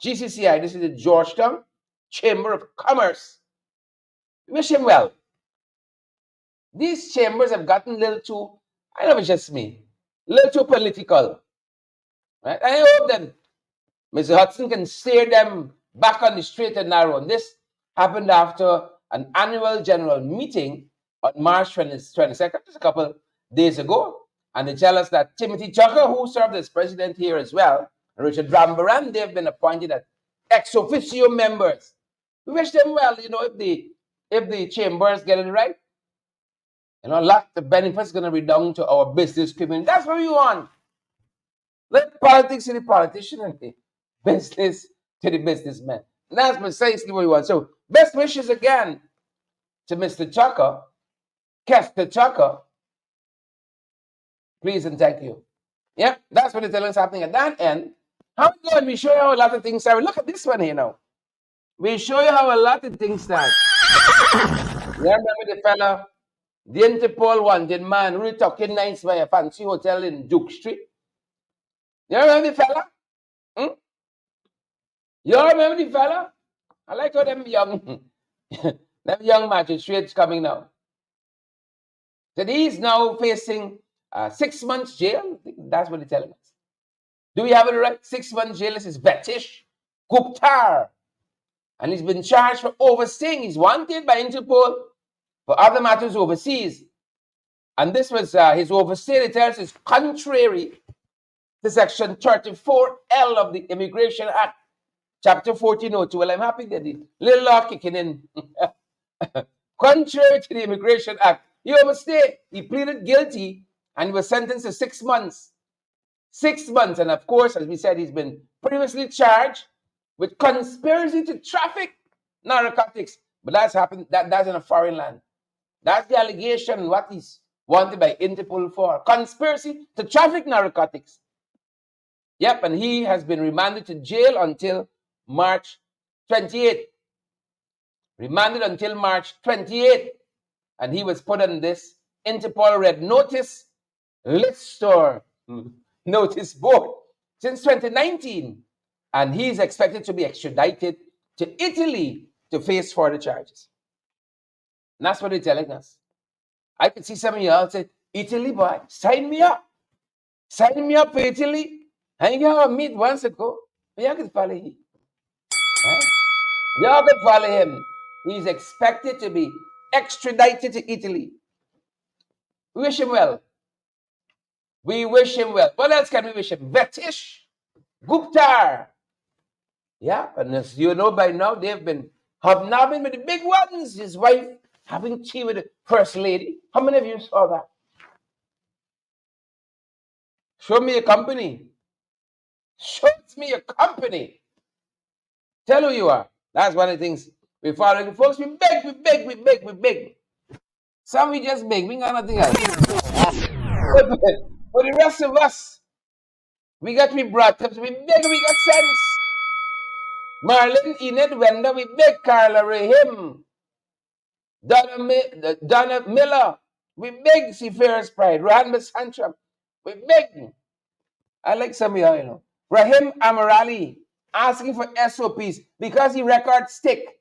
GCCI, this is the Georgetown Chamber of Commerce. Wish him well. These chambers have gotten a little too, I know it's just me, a little too political. Right? I hope that Mr. Hudson can steer them back on the straight and narrow. And this happened after an annual general meeting on March 22nd, just a couple days ago. And they tell us that Timothy Tucker, who served as president here as well, and Richard Rambaran, they've been appointed as ex officio members. We wish them well, if the chambers get it right. A lot of benefits going to be down to our business community. That's what we want. Let politics to the politician and the business to the businessman. And that's precisely what we want. So, best wishes again to Mr. Tucker, Kester Tucker. Please and thank you. Yep, that's what the telling is happening at that end. How it going? We show you how a lot of things start. Look at this one here now. We show you how a lot of things start. Remember the fella, the Interpol wanted man, really talking nice by a fancy hotel in Duke Street. You remember the fella? You all remember the fella? I like how them young, them young magistrates coming now. That he's now facing 6 months jail. That's what they're telling us. Do we have it right? 6 months jail. This is Vetish Gupta. And he's been charged for overstaying. He's wanted by Interpol for other matters overseas. And this was his overstay, it tells, is contrary to Section 34L of the Immigration Act, Chapter 1402. Well, I'm happy that the little law kicking in. Contrary to the Immigration Act, he overstayed. He pleaded guilty and was sentenced to 6 months. 6 months. And of course, as we said, he's been previously charged with conspiracy to traffic narcotics. But that's happened, that's in a foreign land. That's the allegation, what he's wanted by Interpol for. Conspiracy to traffic narcotics. Yep, and he has been remanded to jail until March 28th. Remanded until March 28th. And he was put on this Interpol Red Notice list or notice board since 2019. And he's expected to be extradited to Italy to face further charges. And that's what they're telling us. I could see some of y'all say, Italy, boy, sign me up. Sign me up for Italy. I ain't gonna meet once ago. Y'all could follow him. Right? Y'all could follow him. He's expected to be extradited to Italy. We wish him well. We wish him well. What else can we wish him? Vetish Gupta. Yeah, and as you know by now, they've been hobnobbing with the big ones. His wife having tea with the first lady. How many of you saw that? Show me a company. Show me a company. Tell who you are. That's one of the things we following. Folks, we beg, we beg, we beg, we beg. Some we just beg. We got nothing else. For the rest of us, we got to be brought up. So we beg, we got sense. Marlene, Enid, Wenda, we beg. Carla, Rahim, Donna Miller, we beg. Seafarer's Pride, Rohan Basantram, we beg. I like some of y'all, you know. Rahim Amarali asking for SOPs because he record stick.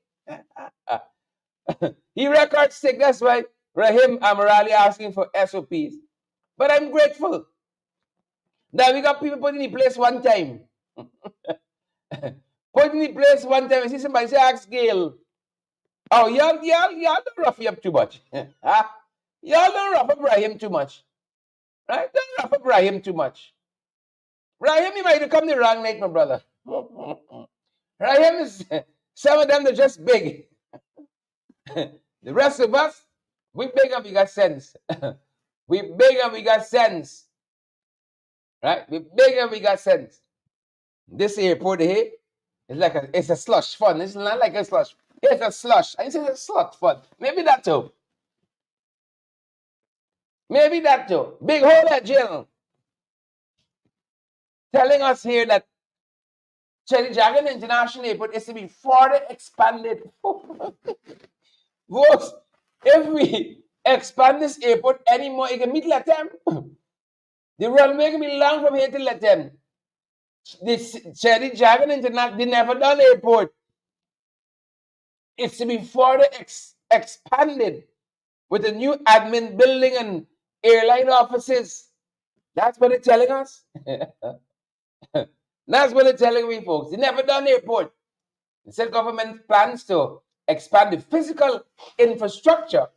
He record stick, that's why Rahim Amarali asking for SOPs. But I'm grateful that we got people put in the place one time. Put in the place one time. I see somebody say, ask Gail. Oh, y'all don't rough him up too much. Y'all don't rough up Rahim too much. Right? Don't rough up Rahim too much. Rahim, you might have come the wrong night, my brother. Rahim is, some of them, they're just big. The rest of us, we big and we got sense. We big and we got sense. Right? We big and we got sense. This airport here is like it's a slush fund. It's not like a slush. It's a slush. I say it's a slush fund. Maybe that too. Maybe that too. Big hole at jail. Telling us here that Cherry Jagan International Airport is to be further expanded. Folks, if we expand this airport anymore, it can meet Latam. The runway can be long from here to Latam. This Cherry Jagan International, the never done airport, is to be further expanded with a new admin building and airline offices. That's what they're telling us. That's what they're telling me, folks. The never done airport. The state government plans to expand the physical infrastructure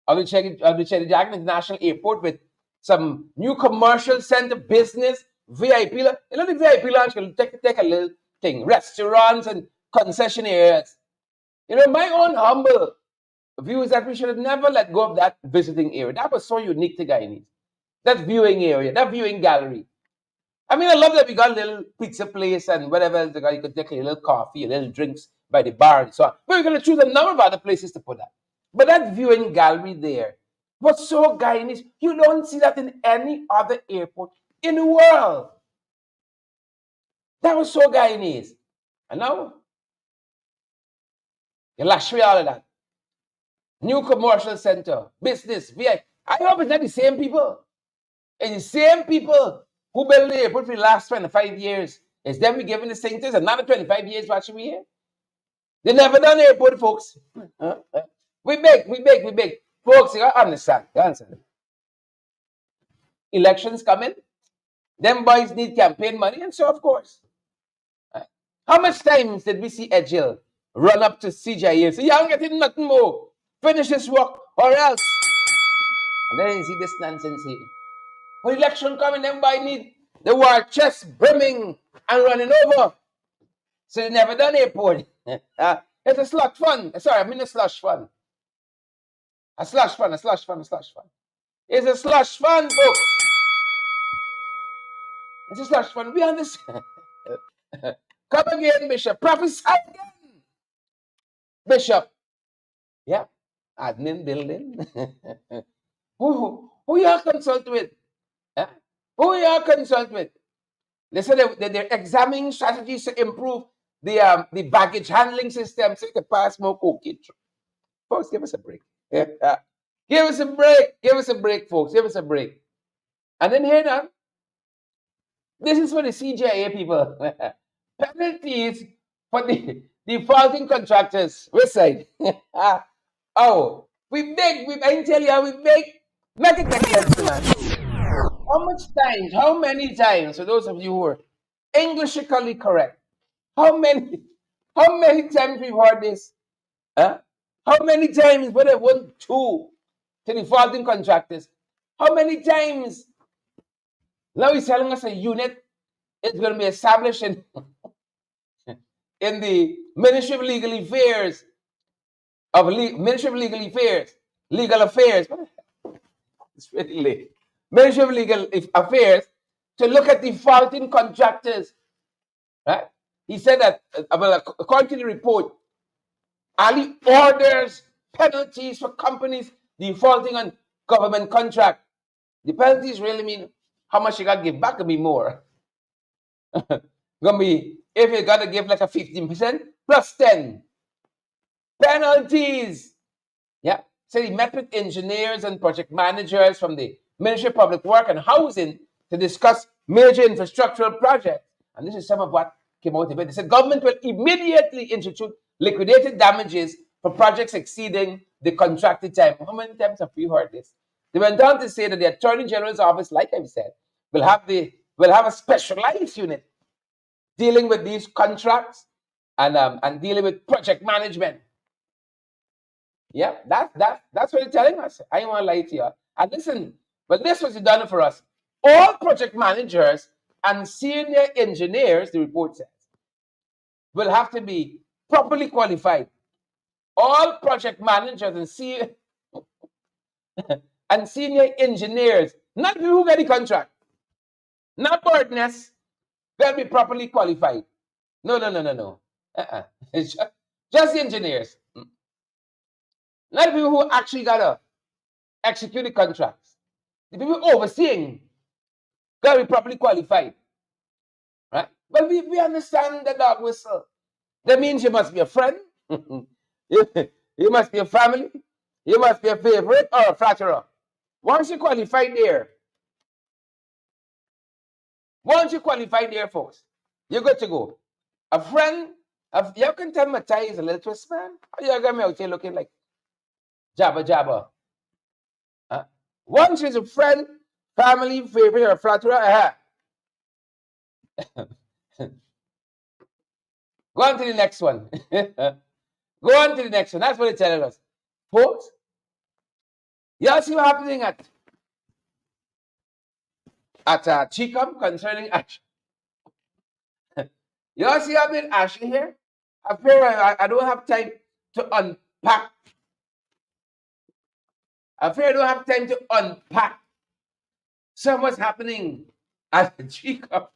of the Cherry Jagan International Airport with some new commercial center, business, VIP. You know, the VIP lounge will take a little thing. Restaurants and concession areas. You know, my own humble view is that we should have never let go of that visiting area. That was so unique to Guyanese. That viewing area, that viewing gallery. I mean, I love that we got a little pizza place and whatever else. You could take a little coffee, a little drinks by the bar and so on. But we're going to choose a number of other places to put that. But that viewing gallery there was so Guyanese. You don't see that in any other airport in the world. That was so Guyanese. And now, you lash me all of that. New commercial center, business, VIP. I hope it's not the same people. It's the same people who built the airport for the last 25 years It's them we giving the Saints another 25 years watching we here. They never done airport, folks. We beg. Folks, you gotta understand. Elections coming. Them boys need campaign money, and so of course. How much times did we see Edgil run up to CJA and say, "You ain't getting nothing more. Finish this work or else." And then you see this nonsense here. When election coming, them boys need the war chest brimming and running over. So they never done airport. It's a slush fund. Sorry, I mean a slush fund. A slush fund. It's a slush fund, folks. It's a slush fund. We understand. Come again, Bishop. Prophesy again. Bishop. Yeah. Admin building. Who you consult with? Yeah? Who you consult with? They said they're examining strategies to improve the baggage handling system so you can pass more cocaine. Folks, give us a break. Give us a break, folks. Give us a break. And then here now, this is for the CJA people. Penalties for the defaulting contractors. Which side? Oh, we beg. I tell you, we beg. Make it make sense, man. How many times, for those of you who are Englishically correct, how many times we've heard this? Huh? How many times when they went to defaulting contractors? How many times now he's telling us a unit is going to be established in the Ministry of Legal Affairs Legal Affairs. It's really late. Ministry of Legal Affairs to look at defaulting contractors. Right? He said that, according to the report, Ali orders penalties for companies defaulting on government contract. The penalties really mean how much you got to give back will be more. Gonna be, if you got to give like a 15% plus 10 penalties. Yeah. So he met with engineers and project managers from the Ministry of Public Work and Housing to discuss major infrastructural projects. And this is some of what came out of it. They said government will immediately institute liquidated damages for projects exceeding the contracted time. How many times have we heard this? They went on to say that the Attorney General's office, like I've said, will have a specialized unit dealing with these contracts and dealing with project management. Yeah, that's what they're telling us. I don't want to lie to you. And listen, but this was done for us. All project managers and senior engineers, the report says, will have to be properly qualified. All project managers and senior engineers, not people who get the contract, not birdness, they'll be properly qualified. No. It's just the engineers. Not the people who actually gotta execute the contracts. The people overseeing gotta be properly qualified. Right? But we understand the dog whistle. That means you must be a friend, you must be a family, you must be a favorite or a flatterer. Once you qualify there, folks, you're good to go. A friend, you can tell my tie is a little twist, man. You're gonna be out here looking like Jabba. Once she's a friend, family, favorite, or flatterer, go on to the next one. Go on to the next one. That's what they're telling us. Folks, you see what's happening at Chicom concerning Ash. You all see happening Ashley here? I don't have time to unpack. I don't have time to unpack so what's happening at Chicom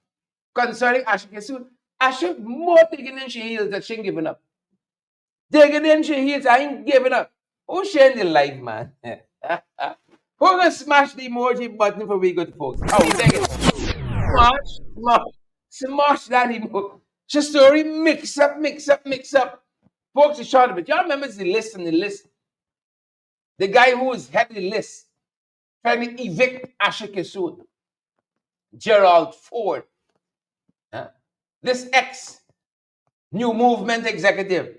concerning Ashley Kesul. Ashley more digging in she heels that she ain't giving up. Digging in she heels, I ain't giving up. Who's sharing the life, man? Who gonna smash the emoji button for we good folks? Oh, dig it. Smash that emoji. It's a story, mix up. Folks, it's short of it. Y'all remember the list? The guy who was head of the list trying to evict Ashley Kesul. Gerald Ford. this ex-New Movement executive,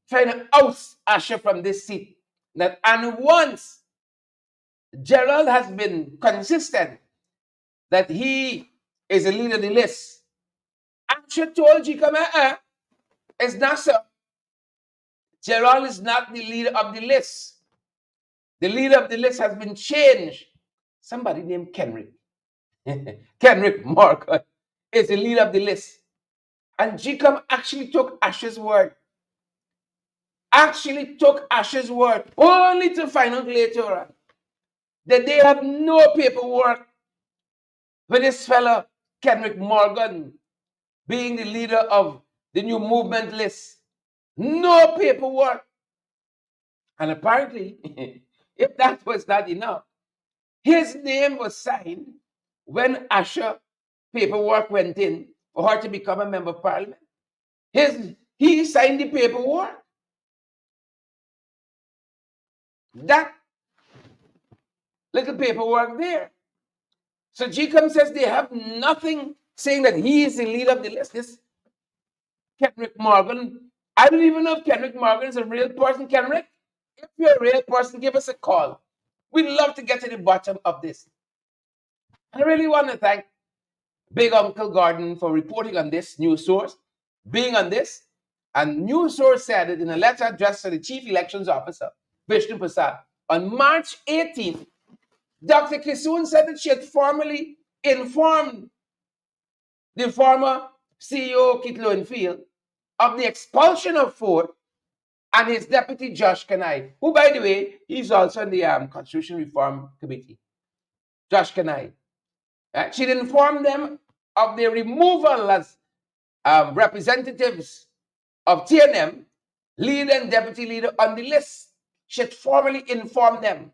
trying to oust Usher from this seat. And once Gerald has been consistent that he is the leader of the list, Usher told Jikama, it's not so. Gerald is not the leader of the list. The leader of the list has been changed. Somebody named Kenrick. Kenrick Morgan is the leader of the list. And Jikam actually took Usher's word. Only to find out later on that they have no paperwork for this fellow, Kenrick Morgan, being the leader of the New Movement list. No paperwork. And apparently, if that was not enough, his name was signed when Usher paperwork went in for her to become a member of parliament. He signed the paperwork. That little paperwork there. So Jikam says they have nothing saying that he is the leader of the list. This Kenrick Morgan, I don't even know if Kenrick Morgan is a real person. Kenrick, if you're a real person, give us a call. We'd love to get to the bottom of this. I really want to thank Big Uncle Gordon for reporting on this news source, being on this. And news source said it in a letter addressed to the Chief Elections Officer, Vishnu Prasad. On March 18th, Dr. Kissoon said that she had formally informed the former CEO, Kit Lowenfield, of the expulsion of Ford and his deputy, Josh Kanai, who, by the way, he's also in the Constitution Reform Committee. Josh Kanai. She'd informed them of their removal as representatives of TNM, leader and deputy leader on the list. She had formally informed them.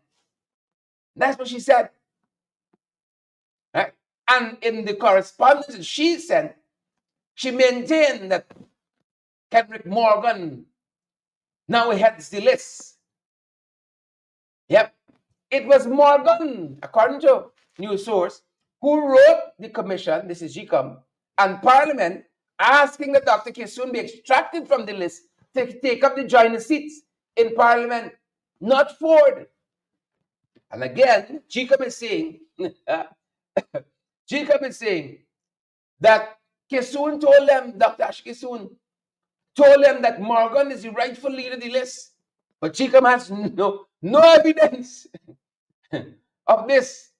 That's what she said. And in the correspondence that she sent, she maintained that Kenrick Morgan now heads the list. Yep. It was Morgan, according to news source, who wrote the commission, this is GCOM, and Parliament, asking that Dr. Kissoon be extracted from the list to take up the joiner seats in Parliament, not Ford. And again, GCOM is saying, that Kissoon told them, Dr. Ash Kissoon told them that Morgan is the rightful leader of the list. But GCOM has no evidence of this,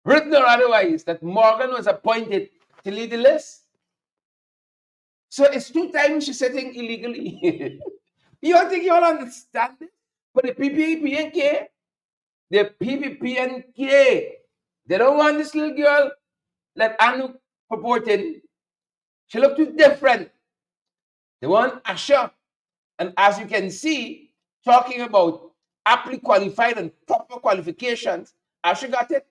written or otherwise, that Morgan was appointed to lead the list. So it's 2 times she's sitting illegally. You don't think you all understand this? But the PPPNK, they don't want this little girl that Anu purported. She looked too different. They want Usher. And as you can see, talking about aptly qualified and proper qualifications, Usher got it.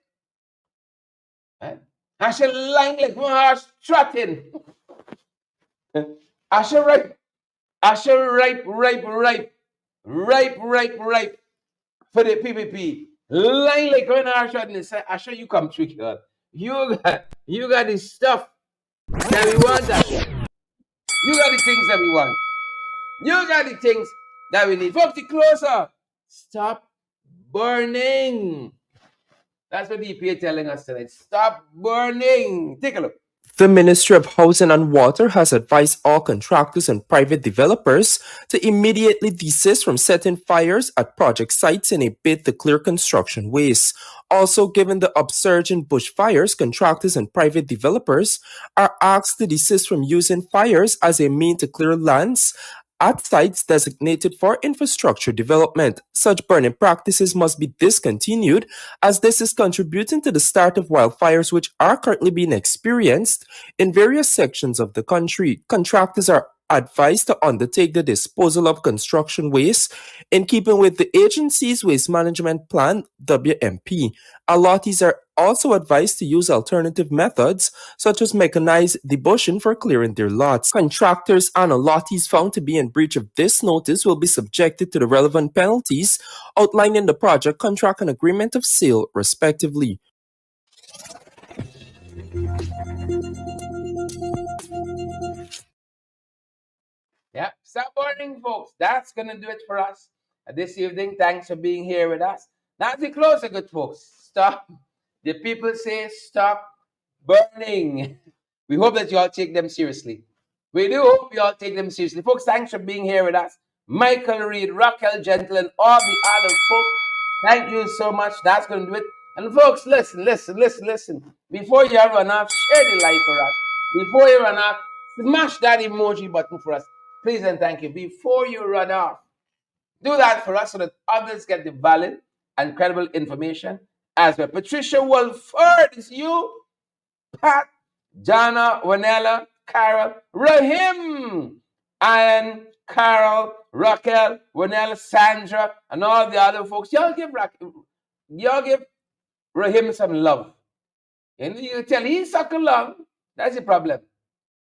Right? Usher lying like one horse trotting. Usher ripe for the PPP. Lying like one horse trotting. Usher, you come through here. You got the stuff that we want, Usher. You got the things that we want. You got the things that we need. Folks, the closer. Stop burning. That's what the EPA telling us tonight. Stop burning. Take a look. The Ministry of Housing and Water has advised all contractors and private developers to immediately desist from setting fires at project sites in a bid to clear construction waste. Also, given the upsurge in bushfires, contractors and private developers are asked to desist from using fires as a means to clear lands at sites designated for infrastructure development. Such burning practices must be discontinued, as this is contributing to the start of wildfires which are currently being experienced in various sections of the country. Contractors are advised to undertake the disposal of construction waste in keeping with the agency's Waste Management Plan, WMP. Allottees are also advised to use alternative methods, such as mechanized debushing for clearing their lots. Contractors and allottees found to be in breach of this notice will be subjected to the relevant penalties outlined in the project contract and agreement of sale, respectively. Yeah, stop burning, folks. That's going to do it for us this evening. Thanks for being here with us. Now, as we close, good folks, stop. The people say stop burning. We hope that you all take them seriously. We do hope you all take them seriously. Folks, thanks for being here with us. Michael Reed, Raquel Gentle, and all the other folks. Thank you so much. That's going to do it. And folks, listen. Before you run off, share the light for us. Before you run off, smash that emoji button for us. Please and thank you. Before you run off, do that for us so that others get the valid and credible information as well. Patricia Wolford, it's you, Pat, Jana, Wanella, Carol, Rahim, Ian, Carol, Raquel, Wanella, Sandra, and all the other folks. Y'all give Rahim some love. And you tell he suck along. That's the problem.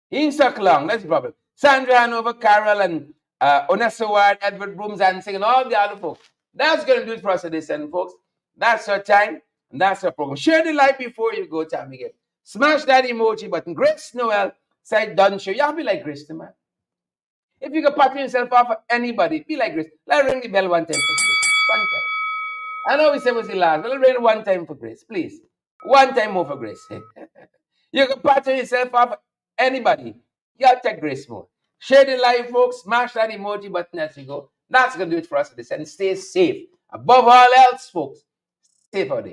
He suck along. That's the problem. Sandra Hanover, Carol, and Onessa Ward, Edward Brooms, and singing all the other folks. That's going to do it for us today, and folks. That's our time, and that's our program. Share the light before you go, time again. Smash that emoji button. Grace Noel said, "Done show." Y'all be like Grace, man. If you can pattern yourself off for anybody, be like Grace. Let her ring the bell one time for Grace. One time. I know we said it was the last, but let's ring it one time for Grace, please. One time more for Grace. You can pattern yourself off for anybody. Y'all take Grace more. Share the live, folks. Smash that emoji button as you go. That's going to do it for us today. And stay safe. Above all else, folks, safe out there.